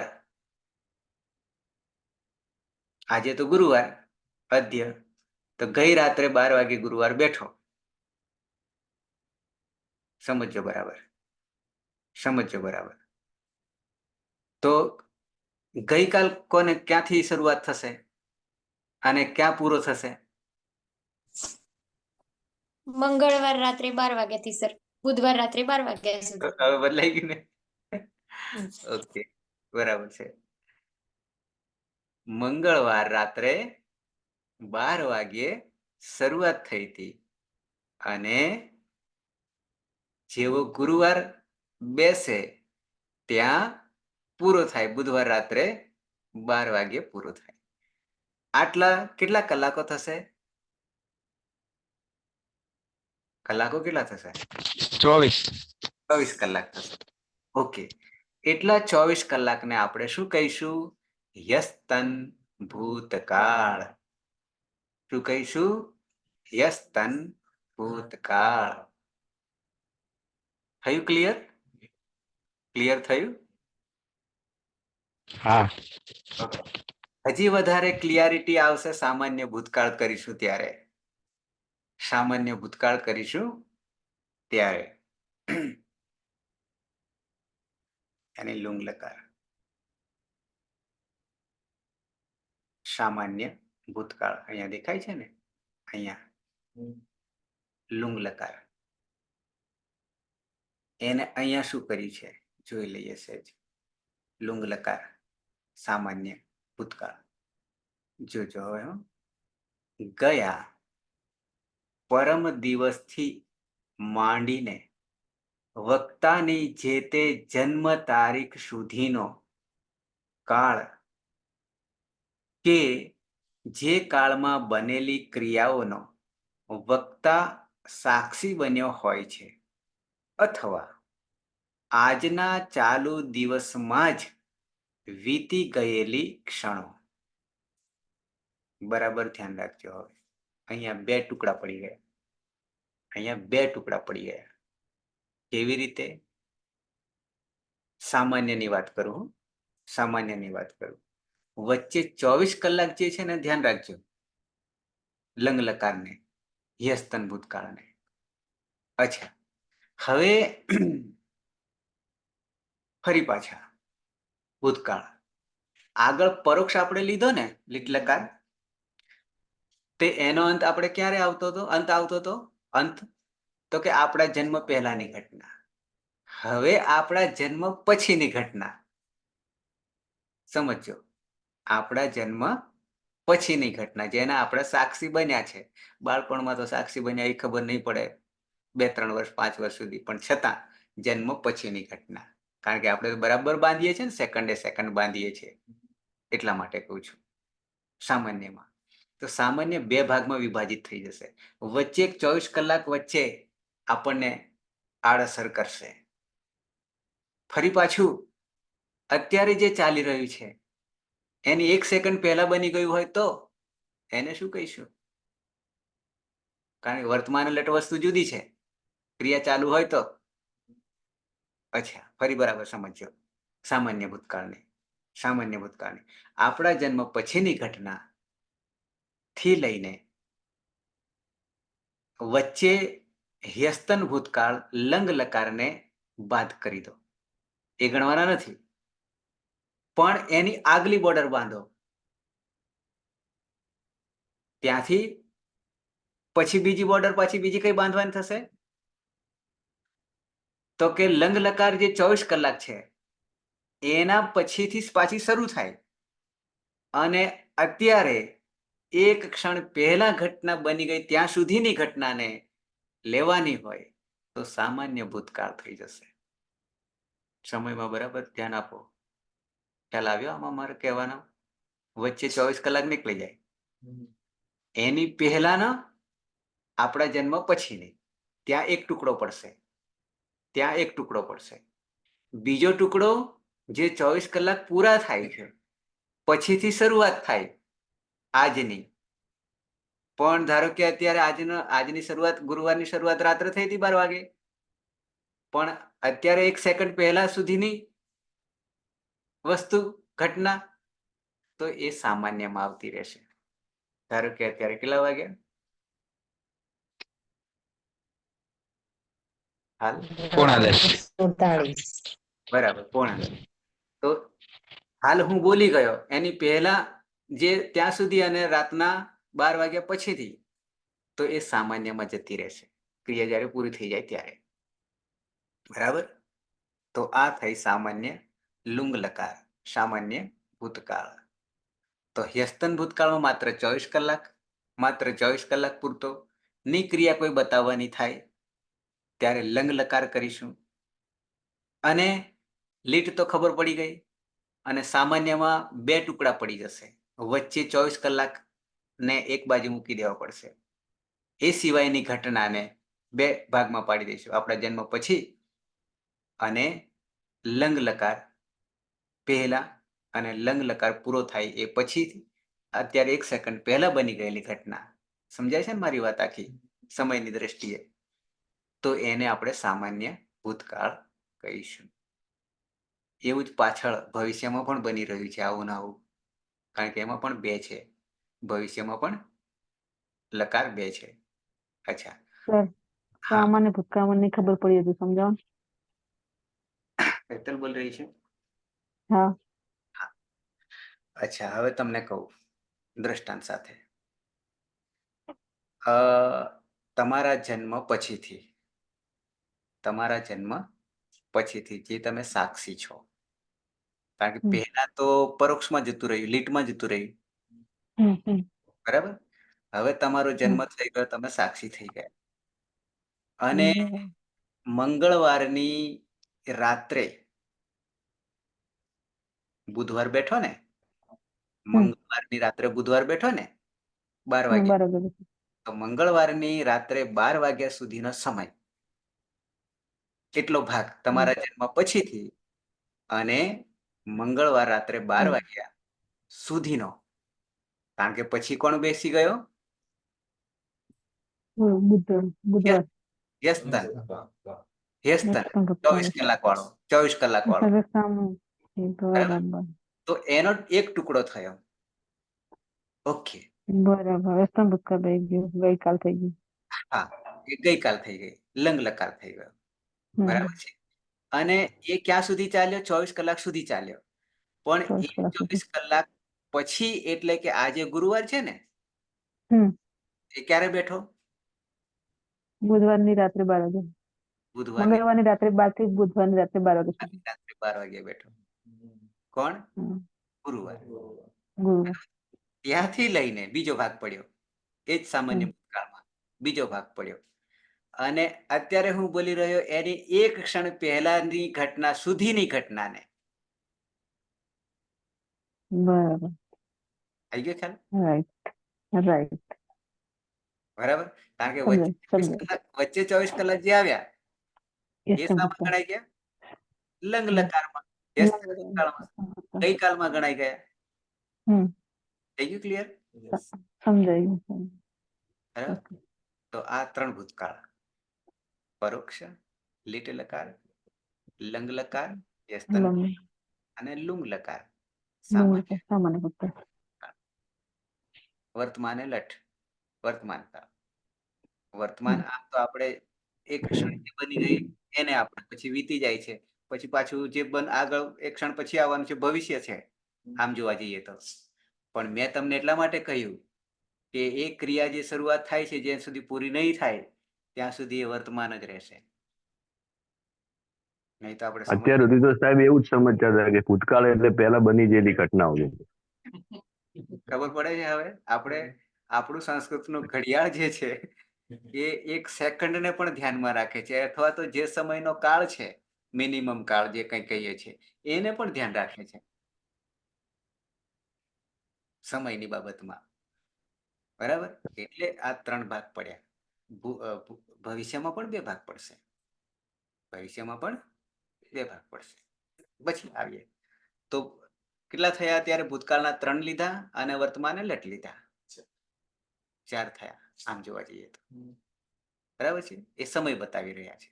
[SPEAKER 1] આજે તો ગુરુવાર, અધ્ય, તો ગઈ રાત્રે 12 વાગે ગુરુવાર બેઠો. સમજો બરાબર, સમજો બરાબર. તો ગઈકાલ કોને ક્યાંથી શરૂઆત થશે અને ક્યાં પૂરો થશે?
[SPEAKER 5] મંગળવાર રાત્રે 12 વાગ્યાથી સર. બુધવાર રાત્રે 12 વાગ્યા સુધી.
[SPEAKER 1] હવે બદલાઈ ગયું ને? ઓકે, બરાબર છે. મંગળવાર રાત્રે 12 વાગ્યે શરૂઆત થઈ હતી અને જેવો ગુરુવાર બેસે ત્યાં પૂરો થાય, બુધવાર રાત્રે 12 વાગ્યે પૂરો થાય. આટલા કેટલા કલાકો થશે? કલાકો કેટલા થશે? 24 કલાક થશે. ઓકે, એટલા 24 કલાકને આપણે શું કહીશું? યસ્તન ભૂતકાળ. શું કહીશું? યસ્તન ભૂતકાળ. થયું ક્લિયર? ક્લિયર થયું?
[SPEAKER 2] હા.
[SPEAKER 1] હજી વધારે ક્લિયરિટી આવશે સામાન્ય ભૂતકાળ કરીશું ત્યારે. સામાન્ય ભૂતકાળ કરીશું ત્યારે. અને લુંગ લકાર. સામાન્ય ભૂતકાળ અહીંયા દેખાય છે ને? અહીંયા લુંગ લકાર. એને અહીંયા શું કર્યું છે જોઈ લઈએ સહેજ. લુંગ લકાર, સામાન્ય ભૂતકાળ. જોજો હવે હું. ગયા પરમ દિવસથી માંડીને વક્તાની જે તે જન્મ તારીખ સુધીનો કાળ કે જે કાળમાં બનેલી ક્રિયાઓનો વક્તા સાક્ષી બન્યો હોય છે અથવા આજના ચાલુ દિવસમાં જ વીતી ગયેલી ક્ષણો. બરાબર ધ્યાન રાખજો. હવે અહીંયા 2 ટુકડા પડી ગયા. અહીંયા 2 ટુકડા પડી ગયા. કેવી રીતે? સામાન્યની વાત કરું, સામાન્યની વાત કરું. વચ્ચે 24 કલાક જે છે ને, ધ્યાન રાખજો, લંગ લકારને, યસ્તન ભૂતકાળને. અચ્છા, હવે ફરી પાછા ભૂતકાળ. આગળ પરોક્ષ આપણે લીધો ને, લીટ લકાર, તે એનો અંત આપણે ક્યારે આવતો હતો? અંત આવતો હતો. અંત તો કે આપણા જન્મ પહેલાની ઘટના. હવે આપણા જન્મ પછીની ઘટના. સમજો, આપણા જન્મ પછીની ઘટના જેના આપણે સાક્ષી બન્યા છે. બાળપણમાં તો સાક્ષી બન્યા એ ખબર નહીં પડે 2-3 વર્ષ 5 વર્ષ સુધી, પણ છતાં જન્મ પછીની ઘટના. કારણ કે આપણે બરાબર બાંધીએ છીએ ને, સેકન્ડે સેકન્ડ બાંધીએ છીએ, એટલા માટે કહું છું. સામાન્યમાં તો સામાન્ય 2 ભાગમાં વિભાજિત થઈ જશે. વચ્ચે 24 કલાક વચ્ચે આપણને આડઅસર કરશે. ફરી પાછું અત્યારે જે ચાલી રહ્યું છે એની 1 સેકન્ડ પહેલા બની ગયું હોય તો એને શું કહીશું? કારણ કે વર્તમાન લટ વસ્તુ જુદી છે, ક્રિયા ચાલુ હોય તો. અચ્છા, ફરી બરાબર સમજો. સામાન્ય ભૂતકાળને, સામાન્ય ભૂતકાળને આપણા જન્મ પછીની ઘટના થી લઈને વચ્ચે હ્યસ્તન ભૂતકાળ લંગ લકારને બાદ કરી દો. એ ગણવાના નથી, પણ એની આગલી બોર્ડર બાંધો. ત્યાંથી પછી બીજી બોર્ડર, પાછી બીજી કઈ બાંધવાની થશે? તો કે લંગ લકાર જે 24 કલાક છે એના પછીથી પાછી શરૂ થાય અને અત્યારે એક ક્ષણ પહેલા ઘટના બની ગઈ ત્યાં સુધીની ઘટનાને લેવાની હોય તો સામાન્ય ભૂતકાળ થઈ જશે. સમયમાં બરાબર ધ્યાન આપો. ખ્યાલ આવ્યો આમાં મારે કહેવાનો? વચ્ચે 24 કલાક નીકળી જાય. એની પહેલાનો આપણા જન્મ પછીની ત્યાં એક ટુકડો પડશે, ત્યાં એક ટુકડો પડશે. બીજો ટુકડો જે 24 કલાક પૂરા થાય છે પછીથી શરૂઆત થાય આજની. પણ ધારો કે અત્યારે આજની શરૂઆત, ગુરુવારની શરૂઆત રાત્રે થઈ હતી 12 વાગે, પણ અત્યારે 1 સેકન્ડ પહેલા સુધીની વસ્તુ, ઘટના, તો એ સામાન્યમાં આવતી રહેશે. ધારો કે અત્યારે કેટલા વાગ્યા? હાલ
[SPEAKER 2] 9:47.
[SPEAKER 1] બરાબર 9:45. તો હાલ હું બોલી ગયો એની પહેલા જે ત્યાં સુધી અને રાતના 12 વાગ્યા પછીથી, તો એ સામાન્યમાં જતી રહેશે ક્રિયા જ્યારે પૂરી થઈ જાય ત્યારે. બરાબર? તો આ થઈ સામાન્ય લુંગ લકાર, સામાન્ય ભૂતકાળ. તો હ્યસ્તન ભૂતકાળમાં માત્ર 24 કલાક, માત્ર 24 કલાક પૂરતો ની ક્રિયા કોઈ બતાવવાની થાય ત્યારે લંગ લકાર કરીશું. અને લીટ તો ખબર પડી ગઈ. અને સામાન્યમાં 2 ટુકડા પડી જશે. વચ્ચે 24 કલાક ને એક બાજુ મૂકી દેવા પડશે. એ સિવાયની ઘટનાને 2 ભાગમાં પાડી દઈશું. આપણા જન્મ પછી અને લંગ લકાર પહેલા અને લંગ લકાર પૂરો થાય એ પછી, અત્યારે 1 સેકન્ડ પહેલા બની ગયેલી ઘટના. સમજાય છે ને મારી વાત આખી સમયની દ્રષ્ટિએ? તો એને આપણે સામાન્ય ભૂતકાળ કહીશું. એવું જ પાછળ ભવિષ્યમાં પણ બની રહ્યું છે આવું ને આવું, કારણ કે એમાં પણ 2 છે. ભવિષ્યમાં પણ લકાર 2 છે. અચ્છા,
[SPEAKER 4] સર
[SPEAKER 1] હા,
[SPEAKER 4] સામાન્ય ભૂતકાળમાં નહીં ખબર પડી હતી, સમજાવો ને.
[SPEAKER 1] હેતલ બોલ રહી છે.
[SPEAKER 4] હા.
[SPEAKER 1] અચ્છા, હવે તમને કહું દ્રષ્ટાંત સાથે. તમારા જન્મ પછીથી, તમારા જન્મ પછીથી જે તમે સાક્ષી છો, કારણ કે
[SPEAKER 4] હમ.
[SPEAKER 1] પહેલા તો પરોક્ષમાં જતું રહ્યું, લીટમાં જતું રહ્યું.
[SPEAKER 4] હમ, હમ,
[SPEAKER 1] બરાબર? હવે તમારો જન્મ
[SPEAKER 4] હમ.
[SPEAKER 1] થઈ ગયો, તમે સાક્ષી થઈ ગયા. અને
[SPEAKER 4] બરાબર.
[SPEAKER 1] મંગળવારની રાત્રે, બુધવાર બેઠો ને, મંગળવારની રાત્રે બુધવાર બેઠો ને 12 વાગે,
[SPEAKER 4] બરાબર.
[SPEAKER 1] તો મંગળવારની રાત્રે 12 વાગ્યા સુધીનો સમય, કેટલો ભાગ તમારા જન્મ પછીથી અને મંગળવાર રાત્રે 12 વાગ્યા સુધીનો, કારણ કે પછી કોણ બેસી ગયો?
[SPEAKER 4] બુધવાર.
[SPEAKER 1] હ્યસ્તન, હ્યસ્તન
[SPEAKER 4] નેક્સ્ટ
[SPEAKER 1] 24 કલાક વાળો, 24 કલાક વાળો.
[SPEAKER 4] બરાબર.
[SPEAKER 1] તો એનો એક ટુકડો થયો. ઓકે,
[SPEAKER 4] બરાબર. વેસ્ટર્ન ભૂતકાળ થઈ ગયું, ગઈકાલ થઈ ગયું.
[SPEAKER 1] હા, એ ગઈકાલ થઈ ગઈ, લંગ લકાર થઈ ગયો. બરાબર છે? અને એ ક્યાં સુધી ચાલ્યો? 24 કલાક સુધી ચાલ્યો. પણ એ
[SPEAKER 4] 24 કલાક સુધી.
[SPEAKER 1] 24 કલાક પછી, એટલે કે આજે ગુરુવાર છે ને,
[SPEAKER 4] હમ.
[SPEAKER 1] એ ક્યારે બેઠો?
[SPEAKER 4] બુધવારની રાત્રે 12 વાગે.
[SPEAKER 1] બુધવારની
[SPEAKER 4] મંગળવારની રાત્રે 12 થી બુધવારની રાત્રે 12 વાગે સુધી.
[SPEAKER 1] રાત્રે 12 વાગે બેઠો. કોણ?
[SPEAKER 4] હમ.
[SPEAKER 1] ગુરુવાર.
[SPEAKER 4] ગુરુવાર.
[SPEAKER 1] ત્યાંથી લઈને બીજો ભાગ પડ્યો, એ જ સામાન્ય
[SPEAKER 4] હમ.
[SPEAKER 1] ભૂતકાળમાં બીજો ભાગ પડ્યો. અને અત્યારે હું બોલી રહ્યો એની એક ક્ષણ પહેલાની ઘટના સુધીની ઘટનાને.
[SPEAKER 4] બરાબર.
[SPEAKER 1] આવી ગયો ખ્યાલ?
[SPEAKER 4] રાઈટ. રાઈટ.
[SPEAKER 1] બરાબર? કારણ કે
[SPEAKER 4] સમજાય.
[SPEAKER 1] વચ્ચે 24 કલાક જે આવ્યા એ
[SPEAKER 4] વેસ્ટર્ન
[SPEAKER 1] શામાં
[SPEAKER 4] ભૂતકાળ.
[SPEAKER 1] ગણાઈ ગયા? લંગ
[SPEAKER 4] હમ.
[SPEAKER 1] લકારમાં, વ્યસ્ત ભૂતકાળમાં, ગઈકાલમાં ગણાઈ ગયા.
[SPEAKER 4] હમ.
[SPEAKER 1] થઈ ગયું ક્લિયર?
[SPEAKER 4] સમજાઈ ગયું.
[SPEAKER 1] બરાબર? તો આ 3 ભૂતકાળ: પરોક્ષ, લીટ લકાર, લંગ લકાર, વ્યસ્તન, અને લુંગ લકાર, સામાન્ય.
[SPEAKER 4] સામાન્ય ભૂતકાળ.
[SPEAKER 1] વર્તમાન એ લઠ, વર્તમાન કાળ. વર્તમાન આમ તો આપણે એક ક્ષણ જે બની ગઈ એને આપણે પછી વીતી જાય છે, પછી પાછું જે આગળ એક ક્ષણ પછી આવવાનું છે ભવિષ્ય છે આમ જોવા જઈએ તો. પણ મેં તમને એટલા માટે કહ્યું કે એ ક્રિયા જે શરૂઆત થાય છે જ્યાં સુધી પૂરી નહીં થાય ત્યાં સુધી એ વર્તમાન જ રહેશે. નહીં તો આપણે
[SPEAKER 6] અત્યાર સુધી તો સાહેબ એવું જ સમજતા હતા કે ભૂતકાળ એટલે પહેલા બની ગયેલી ઘટનાઓ.
[SPEAKER 1] ખબર પડે છે હવે આપણે આપણું સંસ્કૃતનું ઘડિયાળ જે છે એ 1 સેકન્ડને પણ ધ્યાનમાં રાખે છે અથવા તો જે સમયનો કાળ છે મિનિમમ કાળ જે કંઈ કહીએ છીએ એને પણ ધ્યાન રાખે છે સમયની બાબતમાં. બરાબર? એટલે આ 3 ભાગ પડ્યા. ભવિષ્યમાં પણ 2 ભાગ પડશે. ભવિષ્યમાં પણ 2 ભાગ પડશે. પછી આવીએ તો કેટલા થયા ત્યારે ભૂતકાળના 3 લીધા અને વર્તમાને લટ લીધા. 4 થયા આમ જોવા જઈએ તો. બરાબર છે? એ સમય બતાવી રહ્યા છે.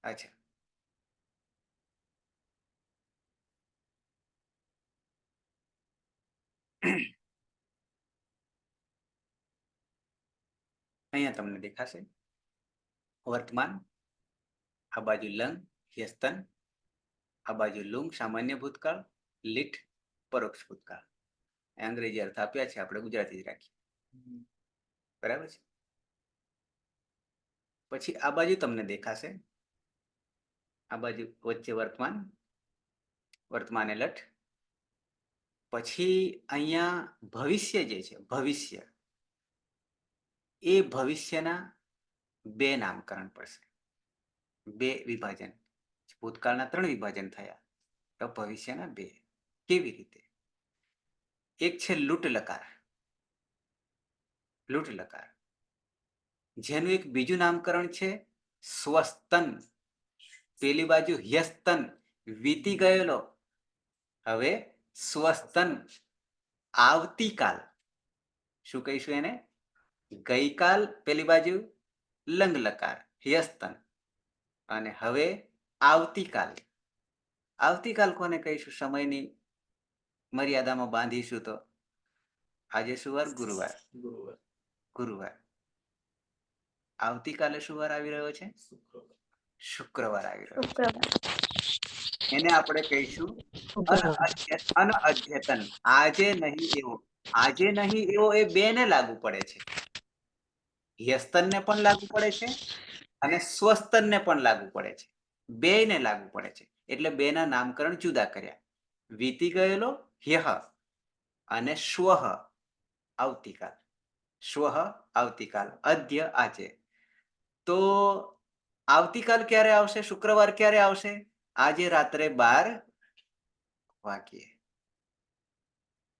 [SPEAKER 1] અચ્છા. અહીંયા તમને દેખાશે વર્તમાન, આ બાજુ લંગ યસ્તન, આ બાજુ લુંગ સામાન્ય ભૂતકાળ, લીટ પરોક્ષ ભૂતકાળ. અંગ્રેજી અર્થ આપ્યા છે, આપણે ગુજરાતી જ રાખીએ. બરાબર છે? પછી આ બાજુ તમને દેખાશે આ બાજુ વચ્ચે વર્તમાન, વર્તમાને લટ. પછી અહીંયા ભવિષ્ય જે છે ભવિષ્ય, એ ભવિષ્યના 2 નામકરણ પડશે. 2 વિભાજન. ભૂતકાળના 3 વિભાજન થયા તો ભવિષ્યના 2. કેવી રીતે? એક છે લૂંટ લકાર, લૂંટ લકાર, જેનું એક બીજું નામકરણ છે સ્વસ્તન. પેલી બાજુ હ્યસ્તન વીતી ગયેલો, હવે સ્વસ્તન આવતીકાલ. શું કહીશું એને? ગઈકાલ પેલી બાજુ લંગ લકાર હ્યસ્તન અને હવે આવતીકાલ. આવતીકાલ કોને કહીશું? સમયની મર્યાદામાં બાંધીશું તો આજે શું વાર? ગુરુવાર. ગુરુવાર. આવતીકાલે શું વાર આવી રહ્યો છે? શુક્રવાર આવી રહ્યો છે. એને આપણે કહીશું અનઅદ્યતન. આજે નહીં એવો. આજે નહીં એવો એ 2 ને લાગુ પડે છે. હ્યસ્તનને પણ લાગુ પડે છે અને સ્વસ્તનને પણ લાગુ પડે છે. 2 ને લાગુ પડે છે. એટલે 2 ના નામકરણ જુદા કર્યા. વીતી ગયેલો હ્યઃ અને શ્વઃ આવતીકાલ. શ્વઃ આવતીકાલ, અદ્ય આજે. તો આવતીકાલ ક્યારે આવશે? શુક્રવાર ક્યારે આવશે? આજે રાત્રે 12 વાગ્યે.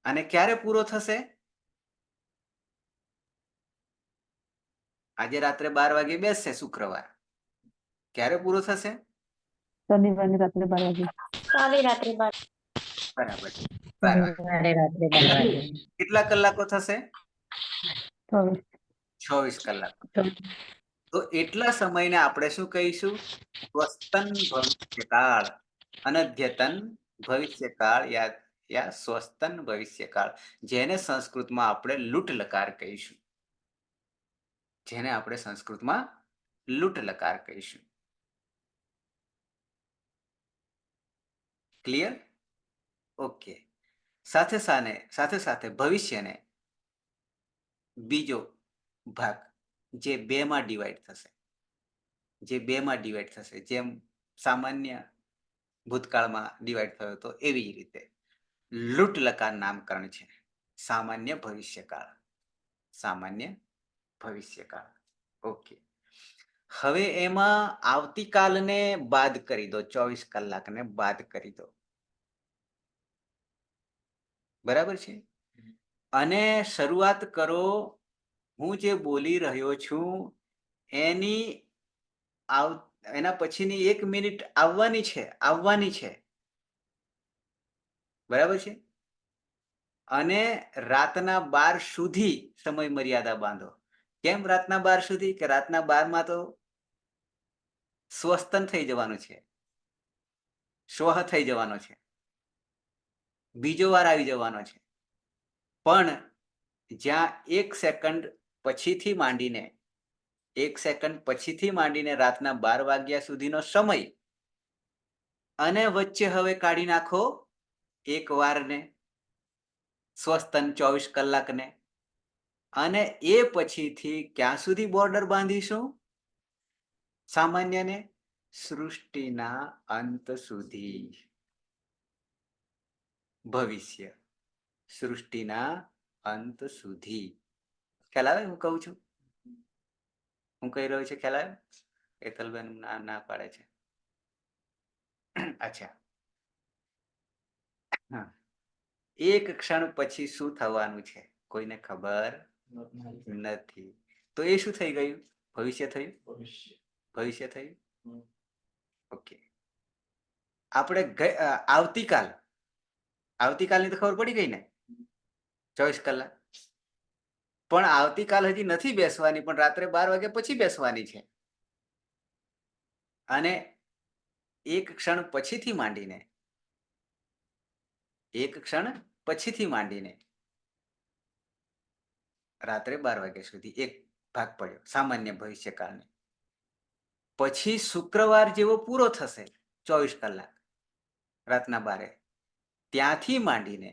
[SPEAKER 1] અને ક્યારે પૂરો થશે? આજે રાત્રે 12 વાગે બેસશે શુક્રવાર. ક્યારે પૂરો થશે?
[SPEAKER 4] શનિવારની રાત્રે 12 વાગે.
[SPEAKER 5] કાલે રાત્રે 12.
[SPEAKER 1] બરાબર. 12 વાગે. કેટલા કલાકો થશે? 24 કલાક. તો એટલા સમયને આપણે શું કહીશું? સ્વસ્તન ભવિષ્યકાળ, અનદ્યતન ભવિષ્યકાળ યા સ્વસ્તન ભવિષ્યકાળ, જેને સંસ્કૃતમાં આપણે લૂંટ લકાર કહીશું. જેને આપણે સંસ્કૃતમાં લૂંટ લકાર કહીશું. ક્લિયર? ઓકે. સાથે સાથે ભવિષ્યને બીજો ભાગ જે 2 માં ડિવાઈડ થશે, જેમ સામાન્ય ભૂતકાળમાં ડિવાઈડ થયો હતો એવી જ રીતે લૂંટ લકાર નામકરણ છે સામાન્ય ભવિષ્યકાળ. સામાન્ય ભવિષ્યકાળ. ઓકે. હવે એમાં આવતીકાલને બાદ કરી દો, 24 કલાકને બાદ કરી દો. બરાબર છે? અને શરૂઆત કરો હું જે બોલી રહ્યો છું એના પછીની 1 મિનિટ આવવાની છે. બરાબર છે? અને રાતના 12 સુધી સમય મર્યાદા બાંધો. કેમ રાતના 12 સુધી? કે રાતના 12 માં તો સ્વસ્તન થઈ જવાનું છે, શ્વઃ થઈ જવાનો છે, બીજો વાર આવી જવાનો છે. પણ જ્યાં 1 સેકન્ડ પછીથી માંડીને રાતના 12 વાગ્યા સુધીનો સમય, અને વચ્ચે હવે કાઢી નાખો 1 વારને, સ્વસ્તન 24 કલાકને, અને એ પછીથી ક્યાં સુધી બોર્ડર બાંધીશું સામાન્યને? સૃષ્ટિના અંત સુધી. ભવિષ્ય. સૃષ્ટિના અંત સુધી. ખ્યાલ આવે હું કહું છું? હું કહી રહ્યો છું ખ્યાલ આવે? હેતલબેન ના પાડે છે. અચ્છા, હા. એક ક્ષણ પછી શું થવાનું છે કોઈને ખબર નથી. તો એ શું થઈ ગયું? ભવિષ્ય થયું. ભવિષ્ય થયું. ઓકે. આપણે આવતીકાલની તો ખબર પડી ગઈ ને, 24 કલાક. પણ આવતીકાલ હજી નથી બેસવાની, પણ રાત્રે 12 વાગ્યા પછી બેસવાની છે. અને એક ક્ષણ પછીથી માંડીને રાત્રે 12 વાગ્યા સુધી એક ભાગ પડ્યો સામાન્ય ભવિષ્યકાળને. પછી શુક્રવાર જેવો પૂરો થશે 24 કલાક રાતના 12, ત્યાંથી માંડીને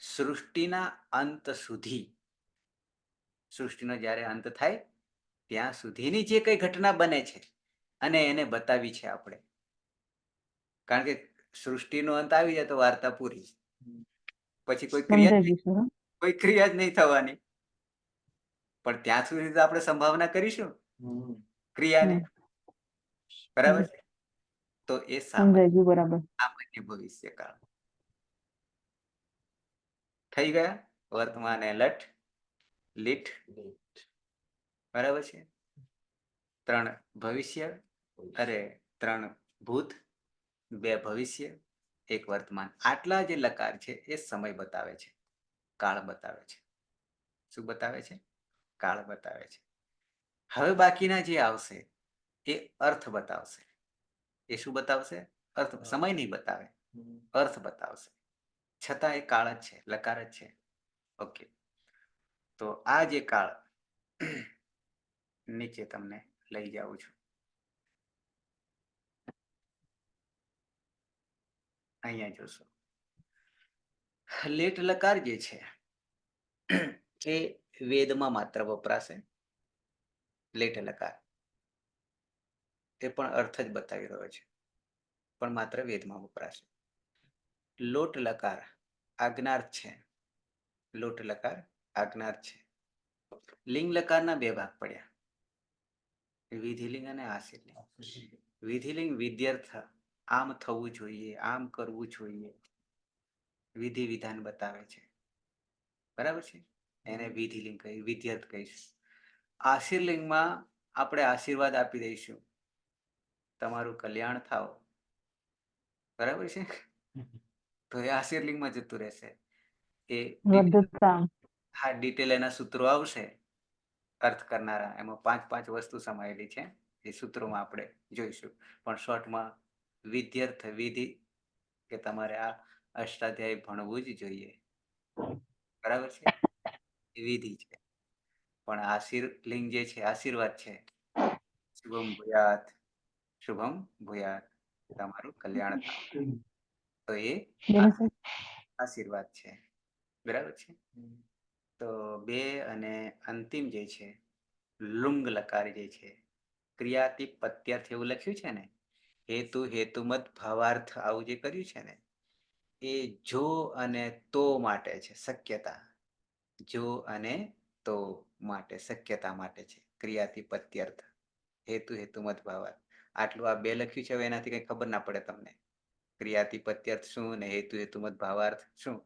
[SPEAKER 1] સૃષ્ટિના અંત સુધી, સૃષ્ટિનો જ્યારે અંત થાય ત્યાં સુધીની જે કઈ ઘટના બને છે અને એને બતાવી છે આપણે. કારણ કે સૃષ્ટિનો અંત આવી જાય તો વાર્તા પૂરી. પછી કોઈ
[SPEAKER 4] સમજાઈ ગયું સર.
[SPEAKER 1] ક્રિયા જ નહીં થવાની. પણ ત્યાં સુધી તો આપણે સંભાવના કરીશું ક્રિયાને. બરાબર છે. તો એ
[SPEAKER 4] સમજાઈ ગયું બરાબર.
[SPEAKER 1] સામાન્ય ભવિષ્યકાળ થઈ ગયા. વર્તમાન એ લીટ. બરાબર છે. 3 ભવિષ્ય, 3 ભૂત, 2 ભવિષ્ય, 1 વર્તમાન. આટલા જે લકાર છે એ સમય બતાવે છે, કાળ બતાવે છે. શું બતાવે છે? કાળ બતાવે છે. હવે બાકીના જે આવશે એ અર્થ બતાવશે. એ શું બતાવશે? અર્થ. સમય નહીં બતાવે, અર્થ બતાવશે. છતાં એ કાળ જ છે, લકાર જ છે. ઓકે. તો આ જે કાળ નીચે તમને લઈ જાઉં છું. અહીંયા જોશો લેટ લકાર જે છે એ વેદમાં માત્ર વપરાશે. લેટ લકાર એ પણ અર્થ જ બતાવી રહ્યો છે, પણ માત્ર વેદમાં વપરાશે. લોટ લકાર આજ્ઞાર્થ છે. લોટ લકાર આજ્ઞાર્થ છે. લિંગ લકારના 2 ભાગ પડ્યા, વિધિલિંગ અને આશીર્લિંગ. વિધિલિંગ વિદ્યાર્થ, આમ થવું જોઈએ, આમ કરવું જોઈએ, વિધિ વિધાન બતાવે છે. બરાબર છે. એને વિધિલિંગ કહી, વિદ્યાર્થ કહીશું. આશીર્લિંગમાં આપણે આશીર્વાદ આપી દઈશું, તમારું કલ્યાણ થાવ. બરાબર છે. તો એ આશીર્લિંગમાં જતું રહેશે. એ હા, ડિટેલ એના સૂત્રો આવશે અર્થ કરનારા. એમાં 5 વસ્તુ સમાયેલી છે, એ સૂત્રોમાં આપણે જોઈશું. પણ શોર્ટમાં વિદ્યાર્થ વિધિ કે તમારે આ અષ્ટાધ્યાય ભણવું જ જોઈએ. બરાબર છે. એ વિધિ છે. પણ આશીર્લિંગ જે છે આશીર્વાદ છે. શુભમ ભૂયાત, શુભમ ભૂયાત, તમારું કલ્યાણ થાય. તો એ આશીર્વાદ છે. બરાબર છે. તો 2 અને અંતિમ જે છે લુંગ લકાર જે છે, ક્રિયાતી પત્યાર્થ એવું લખ્યું છે ને, હેતુમત ભાવાર્થ આવું જે કર્યું છે ને, એ જો અને તો માટે છે. શક્યતા, જો અને તો માટે, શક્યતા માટે છે. ક્રિયાતી પત્યાર્થ, હેતુમત ભાવાર્થ. આટલું આ 2 લખ્યું છે. હવે એનાથી કઈ ખબર ના પડે તમને. ક્રિયાતી પત્યાર્થ શું ને હેતુમત ભાવાર્થ શું,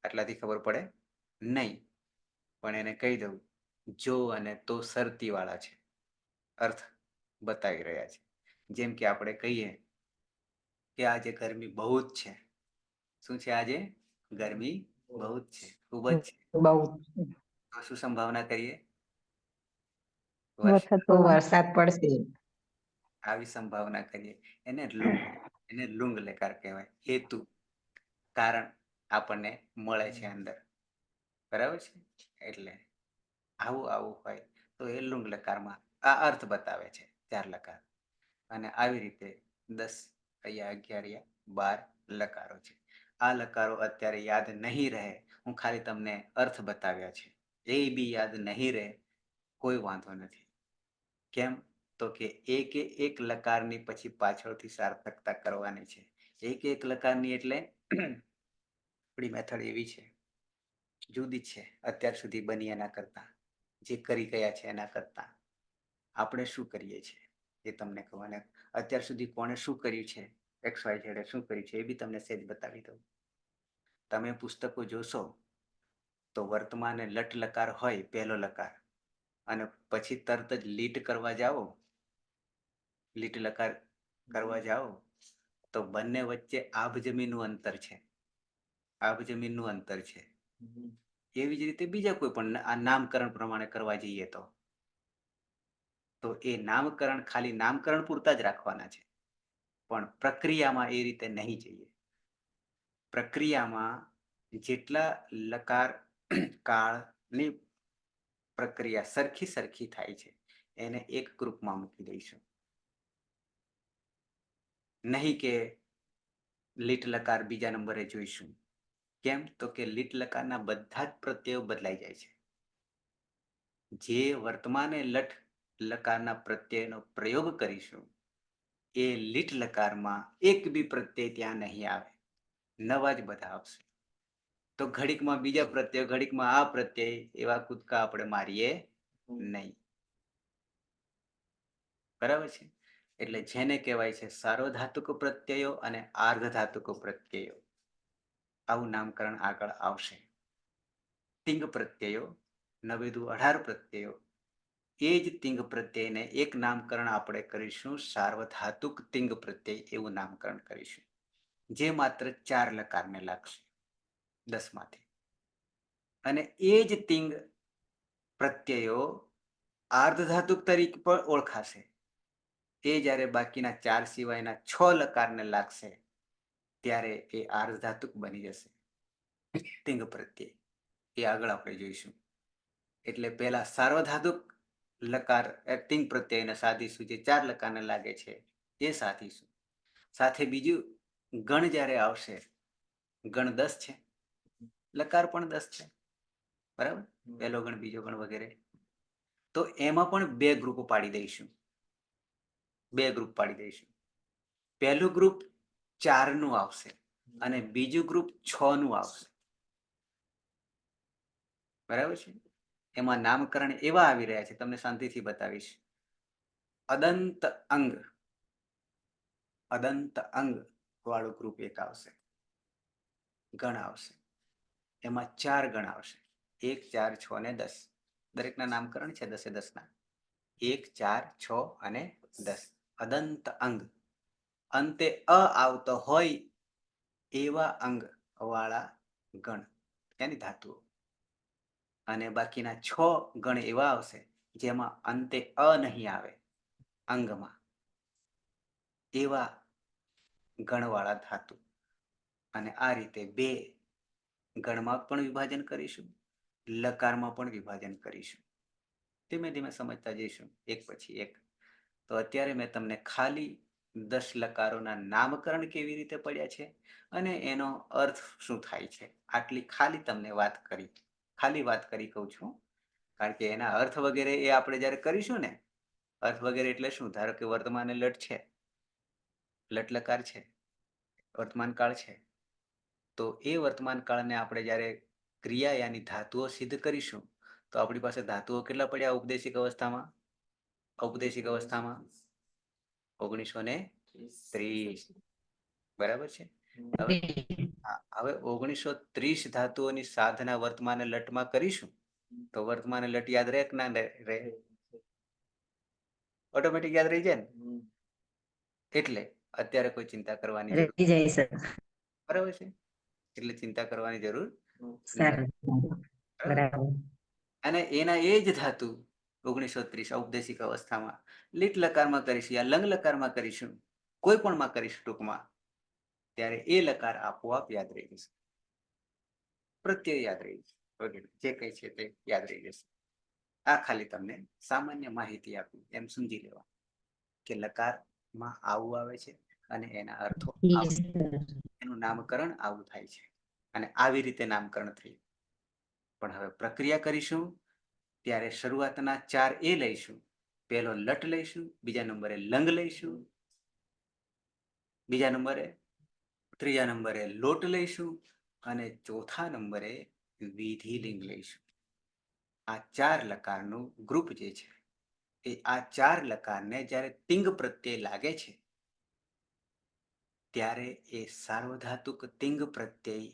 [SPEAKER 1] આટલાથી ખબર પડે નહીં. પણ એને કહી દઉં, જો અને તો શરતી વાળા છે, અર્થ બતાવી રહ્યા છે. જેમ કે આપણે કહીએ કે આજે ગરમી બહુ જ છે. શું છે? આજે ગરમી બહુ જ છે, ખૂબ જ છે. તો શું સંભાવના કરીએ?
[SPEAKER 2] વરસાદ પડશે.
[SPEAKER 1] આવી સંભાવના કરીએ. એને લુંગ લકાર કહેવાય. હેતુ, કારણ આપણને મળે છે અંદર. બરાબર છે. એટલે આવું હોય તો એ લુંગ લકારમાં આ અર્થ બતાવે છે, 4 લકાર. અને આવી રીતે 10, અહીંયા 11, 12 લકારો છે. આ લકારો અત્યારે યાદ નહીં રહે, હું ખાલી તમને અર્થ બતાવ્યા છે. એ બી યાદ નહીં રહે, કોઈ વાંધો નથી. કેમ? તો કે એક લકારની પછી પાછળથી સાર્થકતા કરવાની છે. એક લકારની એટલે આપણી મેથડ એવી છે જુદી છે અત્યાર સુધી બની એના કરતા, જે કરી ગયા છે એના કરતા. આપણે શું કરીએ છીએ એ તમને કહું, અને અત્યાર સુધી કોણે શું કર્યું છે, XYZ શું કર્યું છે એ બી તમને સહેજ બતાવી દઉં. તમે પુસ્તકો જોશો તો વર્તમાને લટ લકાર હોય પહેલો લકાર, અને પછી તરત જ લીટ કરવા જાઓ, લીટ લકાર કરવા જાઓ તો બંને વચ્ચે આભ જમીનનું અંતર છે, આભ જમીનનું અંતર છે. એવી જ રીતે બીજા કોઈ પણ આ નામકરણ પ્રમાણે કરવા જઈએ તો એ નામકરણ ખાલી નામકરણ પૂરતા જ રાખવાના છે, પણ પ્રક્રિયામાં એ રીતે નહીં જઈએ. પ્રક્રિયામાં જેટલા લકાર કાળની પ્રક્રિયા સરખી થાય છે એને એક ગ્રુપમાં મૂકી દઈશું. નહીં કે લીટ લકાર બીજા નંબરે જોઈશું. કેમ? તો કે લીટ લકારના બધા જ પ્રત્યયો બદલાઈ જાય છે. જે વર્તમાને લટ લકારના પ્રત્યયનો પ્રયોગ કરીશું એ લીટ લકારમાં એક બી પ્રત્યય ત્યાં નહીં આવે, નવા જ બધા આવશે. તો ઘડીકમાં બીજા પ્રત્યય, ઘડીકમાં આ પ્રત્યય, એવા કૂદકા આપણે મારીએ નહીં. બરાબર છે? એટલે જેને કહેવાય છે સાર્વધાતુક પ્રત્યયો અને આર્ધધાતુક પ્રત્યયો, આવું નામકરણ આગળ આવશે. તિંગ પ્રત્યયો, 9 પ્રત્યયો, એ જ તિંગ પ્રત્યયને એક નામકરણ આપણે કરીશું સાર્વધાતુક તિંગ પ્રત્યય, એવું નામકરણ કરીશું, જે માત્ર 4 લકારને લાગશે 10 માંથી. અને એ જ તિંગ પ્રત્યયો આર્ધધાતુક તરીકે પણ ઓળખાશે. એ જ્યારે બાકીના 4 સિવાયના 6 લકારને લાગશે ત્યારે એ આર્ધધાતુક બની જશે તિંગ પ્રત્યય. એ આગળ આપણે જોઈશું. એટલે પહેલા સાર્વધાતુક લકાર તિંગ પ્રત્યયને સાધીશું, જે 4 લકારને લાગે છે એ સાધીશું. સાથે બીજું ગણ જ્યારે આવશે, ગણ 10 છે, લકાર પણ 10 છે, બરાબર? પહેલો ગણ, બીજો ગણ વગેરે. તો એમાં પણ 2 ગ્રુપ પાડી દઈશું, 2 ગ્રુપ પાડી દઈશું. પહેલું ગ્રુપ 4 નું આવશે અને બીજું ગ્રુપ 6 નું આવશે. બરાબર છે? એમાં નામકરણ એવા આવી રહ્યા છે, તમને શાંતિથી બતાવીશ. અદંત અંગ, અદંત અંગ વાળું ગ્રુપ એક આવશે, ગણ આવશે. એમાં 4 ગણ આવશે, 1, 4, 6 અને 10. દરેકના નામકરણ છે 10 એ 10 ના. 1, 4, 6 અને 10. અદંત અંગ, અંતે અ આવતો હોય એવા અંગ વાળા ગણ, એની ધાતુઓ. અને બાકીના 6 ગણ એવા આવશે જેમાં અંતે અ નહીં આવે અંગમાં, એવા ગણવાળા ધાતુ. અને આ રીતે 2 ગણમાં પણ વિભાજન કરીશું, લકારમાં પણ વિભાજન કરીશું. ધીમે ધીમે સમજતા જઈશું એક પછી એક. તો અત્યારે મેં તમને ખાલી 10 લકારોના નામકરણ કેવી રીતે પડ્યા છે અને એનો અર્થ શું થાય છે આટલી ખાલી તમને વાત કરી, ખાલી વાત કરી કહું છું. કારણ કે એના અર્થ વગેરે એ આપણે જ્યારે કરીશું ને, અર્થ વગેરે એટલે શું? ધારો કે વર્તમાને લટ છે, લટ લકાર છે, વર્તમાન કાળ છે, તો એ વર્તમાન કાળને આપણે જ્યારે ક્રિયા યાની ધાતુઓ સિદ્ધ કરીશું તો આપણી પાસે ધાતુઓ કેટલા પડ્યા ઔપદેશિક અવસ્થામાં? ઔપદેશિક અવસ્થામાં 1930. બરાબર છે? હવે 1930 ધાતુઓની સાધના વર્તમાને લટમાં કરીશું તો વર્તમાને લટ યાદ રહે કે ના રહે? ઓટોમેટિક યાદ રહી જાય ને? એટલે અત્યારે કોઈ ચિંતા કરવાની જરૂર, બરાબર છે? એટલે ચિંતા કરવાની જરૂર નથી. અને એના એ જ ધાતુ 1930 ઔપદેશિક અવસ્થામાં લીટ લકારમાં કરીશું યા લંગ લકારમાં કરીશું, કોઈ પણ માં કરીશું ટૂંકમાં, ત્યારે એ લકાર આપોઆપ યાદ રહી જશે, પ્રત્યય યાદ રહી જશે વગેરે જે કઈ છે તે યાદ રહી જશે. આ ખાલી તમને સામાન્ય માહિતી આપી, એમ સમજી લેવા કે લકારમાં આવું આવે છે અને એના અર્થો એનું નામકરણ આવું થાય છે અને આવી રીતે નામકરણ થયું. પણ હવે પ્રક્રિયા કરીશું ત્યારે શરૂઆતના 4 એ લઈશું. પહેલો લટ લઈશું, બીજા નંબરે લંગ લઈશું, ત્રીજા નંબરે લોટ લઈશું અને ચોથા નંબરે વિધિલિંગ લઈશું. આ 4 લકારનું ગ્રુપ જે છે એ આ 4 લકારને જ્યારે તિંગ પ્રત્યય લાગે છે ત્યારે એ સાર્વધાતુક તિંગ પ્રત્યય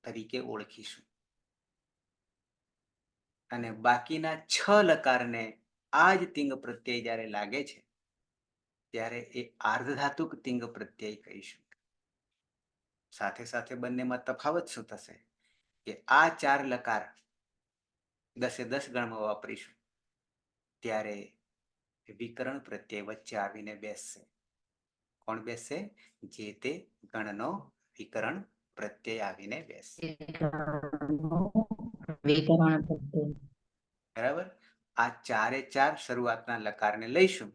[SPEAKER 1] તરીકે ઓળખીશું. અને બાકીના 6 લકારને આ જ તિંગ પ્રત્યય જ્યારે લાગે છે ત્યારે એ આર્ધધાતુક તિંગ પ્રત્યય કહીશું. સાથે સાથે બંનેમાં તફાવત શું થશે કે આ 4 લકાર 10 ગણમાં વાપરીશું ત્યારે વિકરણ પ્રત્યય વચ્ચે આવીને બેસશે. કોણ બેસશે? જે તે ગણનો વિકરણ પ્રત્યય આવીને બેસશે.
[SPEAKER 2] વિકરણ પ્રત્યય.
[SPEAKER 1] બરાબર. આ 4 શરૂઆતના લકારને લઈશું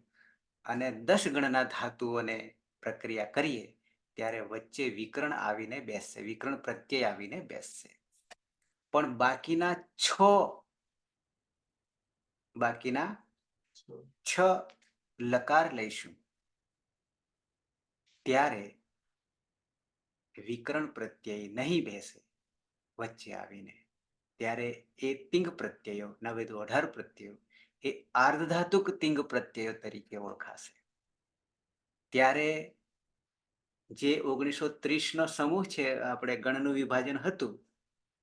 [SPEAKER 1] અને 10 ગણના ધાતુઓને પ્રક્રિયા કરીએ ત્યારે વચ્ચે વિકરણ આવીને બેસશે, વિકરણ પ્રત્યય આવીને બેસશે. પણ બાકીના 6 લકાર લઈશું ત્યારે વિકરણ પ્રત્યય નહીં બેસે વચ્ચે આવીને. ત્યારે એ તિંગ પ્રત્યયો 9 પ્રત્યયો એ આર્ધધાતુક તિંગ પ્રત્યયો તરીકે ઓળખાશે. ત્યારે જે 1930નો સમૂહ છે, આપણે ગણનું વિભાજન હતું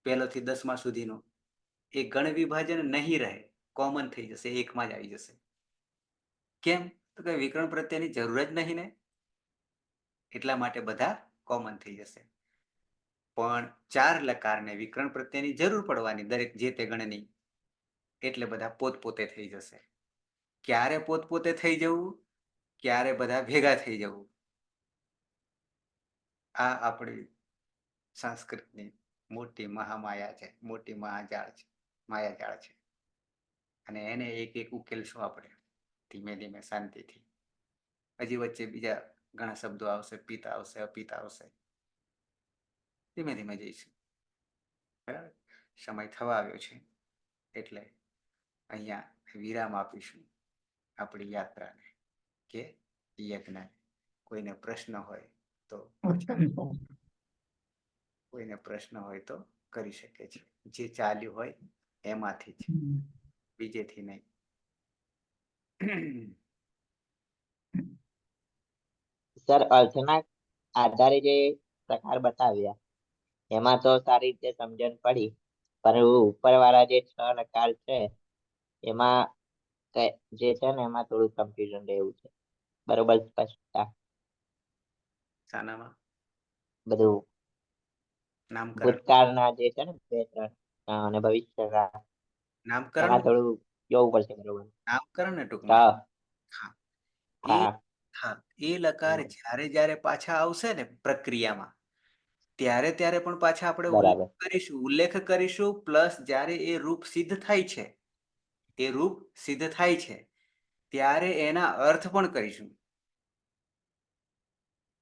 [SPEAKER 1] 1 થી 10 સુધીનું, એ ગણ વિભાજન નહીં રહે, કોમન થઈ જશે, એકમાં જ આવી જશે. કેમ? તો કે વિકરણ પ્રત્યયની જરૂર જ નહીં ને, એટલા માટે બધા કોમન થઈ જશે. પણ 4 લકારને વિકરણ પ્રત્યયની જરૂર પડવાની દરેક જે તે ગણની, એટલે બધા પોતપોતે થઈ જશે. ક્યારે પોતપોતે થઈ જવું? ક્યારે બધા ભેગા થઈ જવું? આ આપણી સંસ્કૃતની મોટી મહામાયા છે, મોટી માયાજાળ છે. અને એને એક એક ઉકેલશું આપણે ધીમે ધીમે શાંતિથી. હજી વચ્ચે બીજા ઘણા શબ્દો આવશે, પિતા આવશે, અપિતા આવશે, ધીમે ધીમે જઈશું. બરાબર. સમય થવા આવ્યો છે એટલે અહીંયા વિરામ આપીશું આપણી યાત્રાને કે યજ્ઞને. કોઈને પ્રશ્ન હોય તો કરી શકે છે. જે ચાલ્યું હોય એમાંથી જ, બીજેથી નહીં.
[SPEAKER 2] સર, અર્થના આધારે જે પ્રકાર બતાવ્યા એમાં તો સારી રીતે સમજણ પડી, પરંતુ ઉપરવાળા જે 6 લકાર છે એમાં જે છે ને એમાં થોડું કન્ફ્યુઝન રહેવું છે. બરોબર સ્પષ્ટતા
[SPEAKER 1] શાનામાં?
[SPEAKER 2] બધું
[SPEAKER 1] નામકરણ.
[SPEAKER 2] ભૂતકાળના જે છે ને 2-3 અને ભવિષ્યના
[SPEAKER 1] નામકરણ
[SPEAKER 2] એમાં થોડું જોવું પડશે. બરોબર.
[SPEAKER 1] નામકરણ ને ટૂંકમાં.
[SPEAKER 2] હા.
[SPEAKER 1] એ લકાર જ્યારે પાછા આવશે ને પ્રક્રિયામાં, ત્યારે પણ પાછા આપણે
[SPEAKER 2] બરાબર.
[SPEAKER 1] ઉલ્લેખ કરીશું. પ્લસ જ્યારે એ રૂપ સિદ્ધ થાય છે ત્યારે એના અર્થ પણ કરીશું.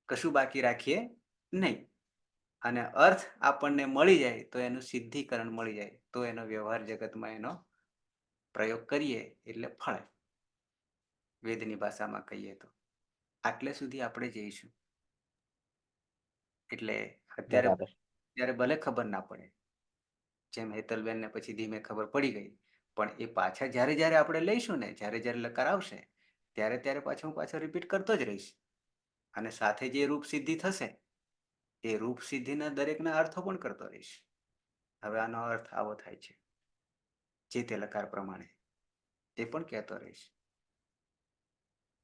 [SPEAKER 1] કશું બાકી રાખીએ નહીં. અને અર્થ આપણને મળી જાય તો એનું સિદ્ધિકરણ મળી જાય, તો એનો વ્યવહાર જગતમાં એનો પ્રયોગ કરીએ એટલે ફળે. વેદની ભાષામાં કહીએ તો આટલે સુધી આપણે જઈશું. એટલે અત્યારે ભલે ખબર ના પડે, જેમ હેતલબેનને પછી ધીમે ખબર પડી ગઈ, પણ એ પાછા જ્યારે આપણે લઈશું ને, જ્યારે લકાર આવશે ત્યારે પાછો રિપીટ કરતો જ રહીશ. અને સાથે જે રૂપ સિદ્ધિ થશે એ રૂપ સિદ્ધિના દરેકના અર્થો પણ કરતો રહીશ. હવે આનો અર્થ આવો થાય છે, જે તે લકાર પ્રમાણે એ પણ કહેતો રહીશ.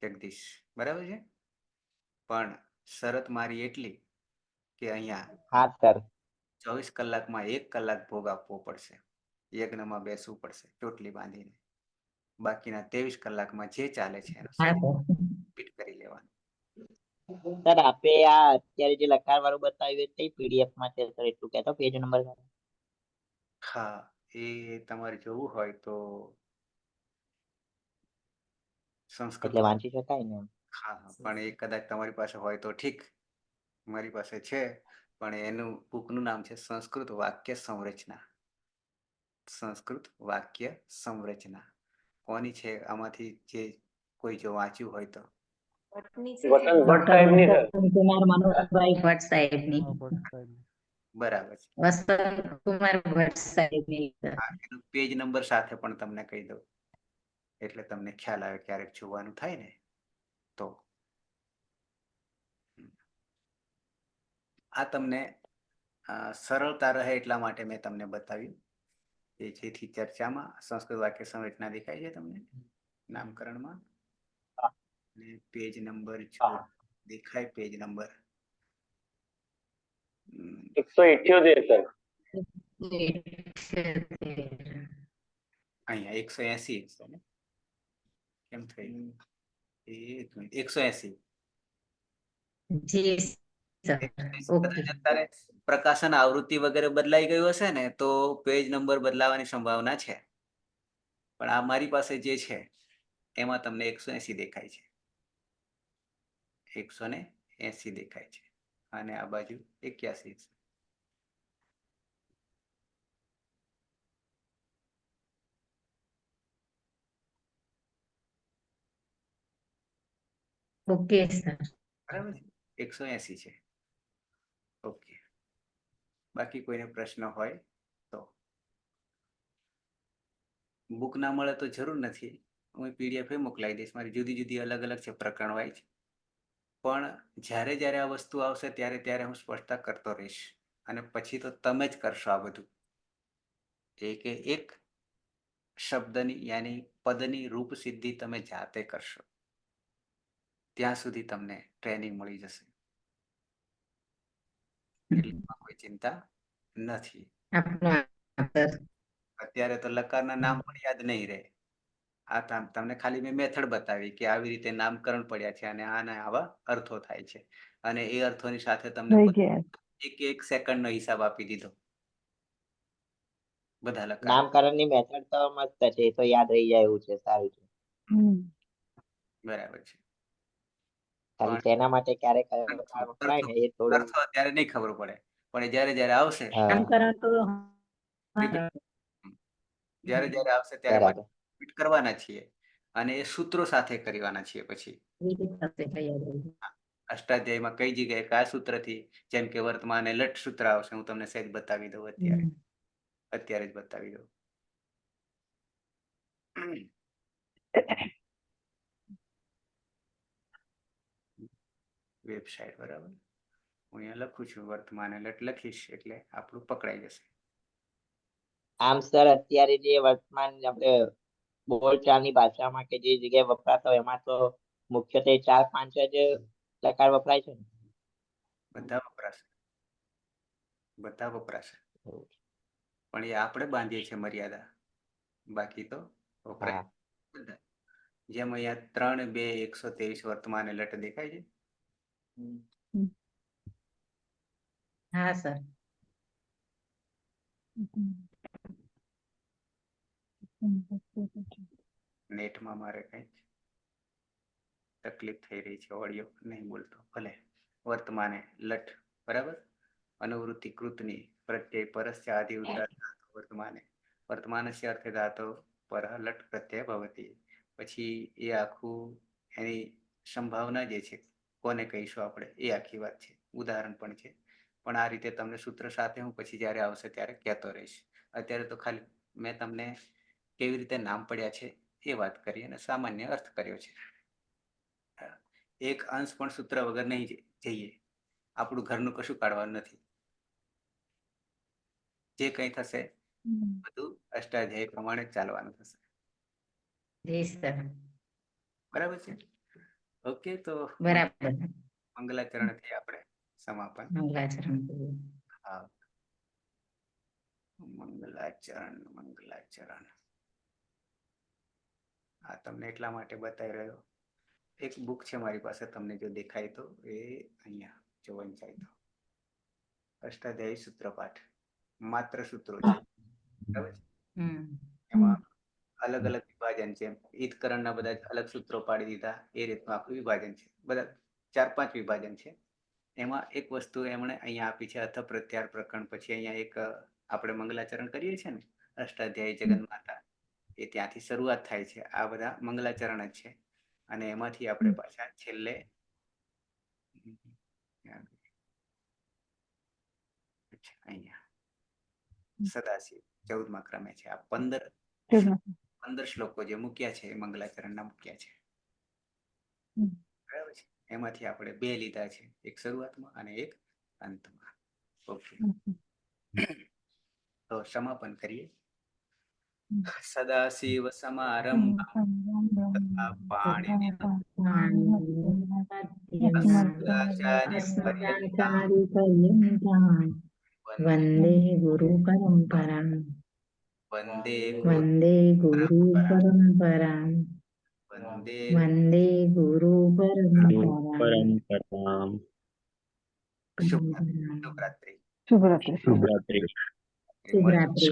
[SPEAKER 1] જગદીશ, બરાબર છે? પણ શરત મારી એટલી કે અહીંયા 24 કલાકમાં 1 કલાક ભોગ આપવો પડશે, યજ્ઞમાં બેસવું પડશે ચોટલી બાંધીને. બાકીના 23 કલાકમાં જે ચાલે છે એનો રિપીટ કરી લેવાનું.
[SPEAKER 2] સર, આપે આ અત્યારે જે લકાર વાળું બતાવ્યું તે પીડીએફ માં છે સર, એટલું કહેતો પેજ નંબર.
[SPEAKER 1] હા, એ તમારે જોવું હોય તો સંસ્કૃત
[SPEAKER 2] એટલે વાંચી શકાય ને?
[SPEAKER 1] હા, પણ એ કદાચ તમારી પાસે હોય તો ઠીક. મારી પાસે છે, પણ એનું બુકનું નામ છે સંસ્કૃત વાક્ય સંરચના. સંસ્કૃત વાક્ય સંરચના કોની છે? આમાંથી જે કોઈ જો વાંચ્યું હોય તો.
[SPEAKER 6] વસંત સાહેબની સર.
[SPEAKER 2] કુમાર મનોહરભાઈ ભટ્ટ સાહેબની.
[SPEAKER 1] બરાબર છે.
[SPEAKER 6] વસંત કુમાર ભટ્ટ સાહેબની સર.
[SPEAKER 1] હા, એનો પેજ નંબર સાથે પણ તમને કહી દઉં એટલે તમને ખ્યાલ આવે ક્યારેક જોવાનું થાય ને તો. આ તમને સરળતા રહે એટલા માટે મેં તમને બતાવ્યું કે જેથી ચર્ચામાં સંસ્કૃત વાક્ય સંરચના દેખાય છે તમને નામકરણમાં, અને પેજ નંબર જો દેખાય પેજ નંબર
[SPEAKER 7] 178 સર.
[SPEAKER 1] અહીંયા 180 છે ને? કેમ થયું? 180.
[SPEAKER 6] જી સર. ઓકે.
[SPEAKER 1] કદાચ અત્યારે પ્રકાશન આવૃત્તિ વગેરે બદલાઈ ગયું હશે ને તો પેજ નંબર બદલાવાની સંભાવના છે, પણ આ મારી પાસે જે છે એમાં તમને 180 દેખાય છે, 180 દેખાય છે, અને આ બાજુ 81 છે.
[SPEAKER 6] Okay sir.
[SPEAKER 1] બરાબર છે, 180 છે. ઓકે, બાકી કોઈને પ્રશ્ન હોય તો. બુક ના મળે તો જરૂર નથી, હું PDF મોકલાવી દઈશ. મારી જુદી જુદી અલગ અલગ છે પ્રકરણ વાઇઝ, પણ જ્યારે જ્યારે આ વસ્તુ આવશે ત્યારે ત્યારે હું સ્પષ્ટતા કરતો રહીશ, અને પછી તો તમે જ કરશો આ બધું. એક શબ્દની યાની પદની રૂપ સિદ્ધિ તમે જાતે કરશો, ત્યાં સુધી તમને ટ્રેનિંગ મળી જશે, એટલે એમાં કોઈ ચિંતા નથી.
[SPEAKER 6] આપનો આભાર.
[SPEAKER 1] અત્યારે તો લકારના નામ પણ યાદ નહીં રહે. આ તમને ખાલી મેં મેથડ બતાવી કે આવી રીતે નામકરણ પડ્યા છે અને આના આવા અર્થો થાય છે, અને એ અર્થોની સાથે તમને
[SPEAKER 4] થઈ ગયા.
[SPEAKER 1] એક સેકન્ડનો હિસાબ આપી દીધો બધા લકાર.
[SPEAKER 2] નામકરણની મેથડ તો મસ્ત છે, એ તો યાદ રહી જાય એવું છે, સારું છે.
[SPEAKER 1] બરાબર છે.
[SPEAKER 2] ખાલી
[SPEAKER 1] પણ
[SPEAKER 2] તેના માટે ક્યારેક વપરાય ને એ થોડું.
[SPEAKER 1] અર્થો અત્યારે નહીં ખબર પડે, પણ જ્યારે જ્યારે આવશે
[SPEAKER 6] નામકરણ તો
[SPEAKER 1] જ્યારે જ્યારે આવશે ત્યારે
[SPEAKER 2] બરાબર.
[SPEAKER 1] repeat કરવાના છીએ, અને એ સૂત્રો સાથે કરવાના છીએ. પછી અષ્ટાધ્યાયમાં કઈ જગ્યાએ કયા સૂત્રથી, જેમ કે વર્તમાન લટ સૂત્ર આવશે, હું તમને સહેજ બતાવી દઉં અત્યારે જ બતાવી દઉં. વેબસાઇટ બરાબર, હું અહીંયા લખું છું વર્તમાન લટ લખીશ એટલે આપણું પકડાઈ જશે.
[SPEAKER 2] આમ સર અત્યારે જે વર્તમાન આપણે બોલચાલની ભાષામાં કે જે જગ્યાએ વપરાતો હોય એમાં તો મુખ્યત્વે 4-5 જ લકાર વપરાય છે ને?
[SPEAKER 1] બધા વપરાશે, બધા વપરાશે, પણ એ આપણે બાંધીએ છીએ મર્યાદા, બાકી તો વપરાય બધા. જેમ અહીંયા 3-2-123 વર્તમાન લટ દેખાય છે.
[SPEAKER 6] હા સર.
[SPEAKER 1] નેટમાં મારે કઈ તકલીફ થઈ રહી છે, ઓડિયો નહીં બોલતો, ભલે. વર્તમાને લટ બરાબર, અનુવૃત્તિ કૃતની પ્રત્યય પરસ્ય આદિ ઉદ્ધાર વર્તમાને, વર્તમાનસ્ય અર્થે ધાતો પર લટ પ્રત્યય ભવતી. પછી એ આખું એની સંભાવના જે છે કોને કહીશું આપણે, એ આખી વાત છે, ઉદાહરણ પણ છે. પણ આ રીતે તમને સૂત્ર સાથે હું પછી જ્યારે આવશે ત્યારે કહેતો રહીશ. અત્યારે તો ખાલી મેં તમને કેવી રીતે નામ પડ્યા છે એ વાત કરી અને સામાન્ય અર્થ કર્યો છે. એક અંશ પણ સૂત્ર વગર નહીં જઈએ, આપણું ઘરનું કશું કાઢવાનું નથી. જે કંઈ થશે બધું અષ્ટાધ્યાય પ્રમાણે ચાલવાનું થશે.
[SPEAKER 6] જી સર.
[SPEAKER 1] બરાબર છે. ઓકે, તો
[SPEAKER 6] બરાબર.
[SPEAKER 1] મંગલાચરણથી આપણે સમાપન.
[SPEAKER 6] મંગલાચરણ.
[SPEAKER 1] હા, મંગલાચરણ. આ તમને એટલા માટે બતાવી રહ્યો. એક બુક છે મારી પાસે, તમને જો દેખાય તો એ અહીંયા જો વંચાય તો અષ્ટાધ્યાયી સૂત્રપાઠ, માત્ર સૂત્રો છે, બરાબર છે. એમાં અલગ અલગ વિભાજન છે, ઈદકરણના બધા અલગ સૂત્રો પાડી દીધા, એ રીતનું આખું વિભાજન છે. બધા 4-5 વિભાજન છે. એમાં એક વસ્તુ એમણે અહીંયા આપી છે, અથ પ્રત્યાર પ્રકરણ. પછી અહીંયા એક આપણે મંગલાચરણ કરીએ છીએ ને, અષ્ટાધ્યાયી જગન્માતા, એ ત્યાંથી શરૂઆત થાય છે. આ બધા મંગલાચરણ જ છે, અને એમાંથી આપણે પાછા છેલ્લે છે અહીંયા સદાશિવ 14મા ક્રમે છે. આ 15 શ્લોકો જે મૂક્યા છે એ મંગલાચરણના મૂક્યા છે.
[SPEAKER 4] હમ.
[SPEAKER 1] બરાબર છે. એમાંથી આપણે 2 લીધા છે, એક શરૂઆતમાં અને એક અંતમાં. ઓકે, તો સમાપન કરીએ. સદાશિવ સમારંભ પાણીની
[SPEAKER 6] વંદે ગુરુ પરંપરા
[SPEAKER 1] વંદે
[SPEAKER 6] વંદે ગુરુ પરંપરા
[SPEAKER 1] વંદે
[SPEAKER 6] વંદે ગુરુ પરંપરા
[SPEAKER 3] પરંપરામ.
[SPEAKER 1] શુભરાત્રિ.
[SPEAKER 4] શુભરાત્રી.
[SPEAKER 3] શુભરાત્રિ.
[SPEAKER 6] શુભરાત્રિ.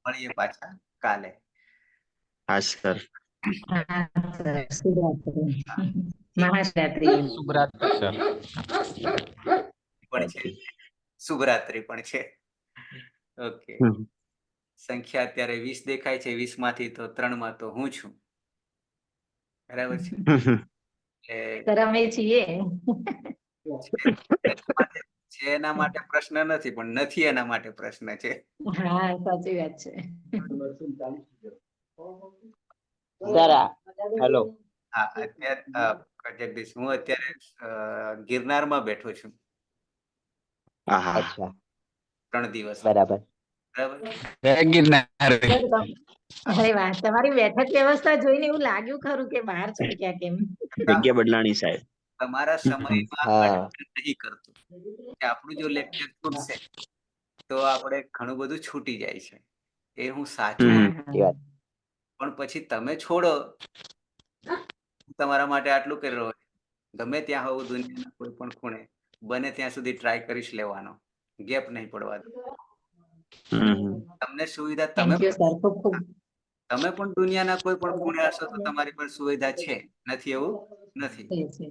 [SPEAKER 1] મળીએ પાછા કાલે.
[SPEAKER 3] હા સર.
[SPEAKER 6] હા સર શુભરાત્રિ મહાશિવરાત્રિ
[SPEAKER 1] પણ છે, શુભરાત્રિ પણ છે. ઓકે, સંખ્યા અત્યારે 20 દેખાય છે. 20 માંથી તો 3 માં તો હું છું. બરાબર છે.
[SPEAKER 6] સર અમે છીએ
[SPEAKER 1] છે એના માટે પ્રશ્ન નથી, પણ નથી એના માટે પ્રશ્ન છે.
[SPEAKER 6] હા સાચી વાત છે
[SPEAKER 2] સર હેલો.
[SPEAKER 1] હા, અત્યારે જગદીશ, હું અત્યારે ગિરનારમાં બેઠો છું
[SPEAKER 3] આહા.
[SPEAKER 2] અચ્છા
[SPEAKER 1] 3 દિવસ.
[SPEAKER 2] બરાબર.
[SPEAKER 1] બરાબર.
[SPEAKER 6] અરે વાહ તમારી બેઠક વ્યવસ્થા જોઈને એવું લાગ્યું ખરું કે બહાર છો ક્યાં કેમ
[SPEAKER 3] જગ્યા બદલાણી સાહેબ.
[SPEAKER 1] તમારા સમયમાં
[SPEAKER 2] હા.
[SPEAKER 1] અટેન્ડ નહીં કરતું કે આપણું જો લેક્ચર છૂટશે તો આપણે ઘણું બધું છૂટી જાય છે. એ હું સાચું,
[SPEAKER 2] સાચી વાત.
[SPEAKER 1] પણ પછી તમે છોડો. તમારા માટે આટલું કરી રહ્યો છું. ગમે ત્યાં હોવું દુનિયાના કોઈ પણ ખૂણે, બને ત્યાં સુધી ટ્રાય કરીશ લેવાનો, ગેપ નહીં પડવા દો. તમને સુવિધા
[SPEAKER 6] થેન્ક યુ સર ખૂબ ખૂબ
[SPEAKER 1] તમે પણ દુનિયાના કોઈ પણ ખૂણે હશો તો તમારી પર સુવિધા છે, નથી એવું નથી.
[SPEAKER 6] છે.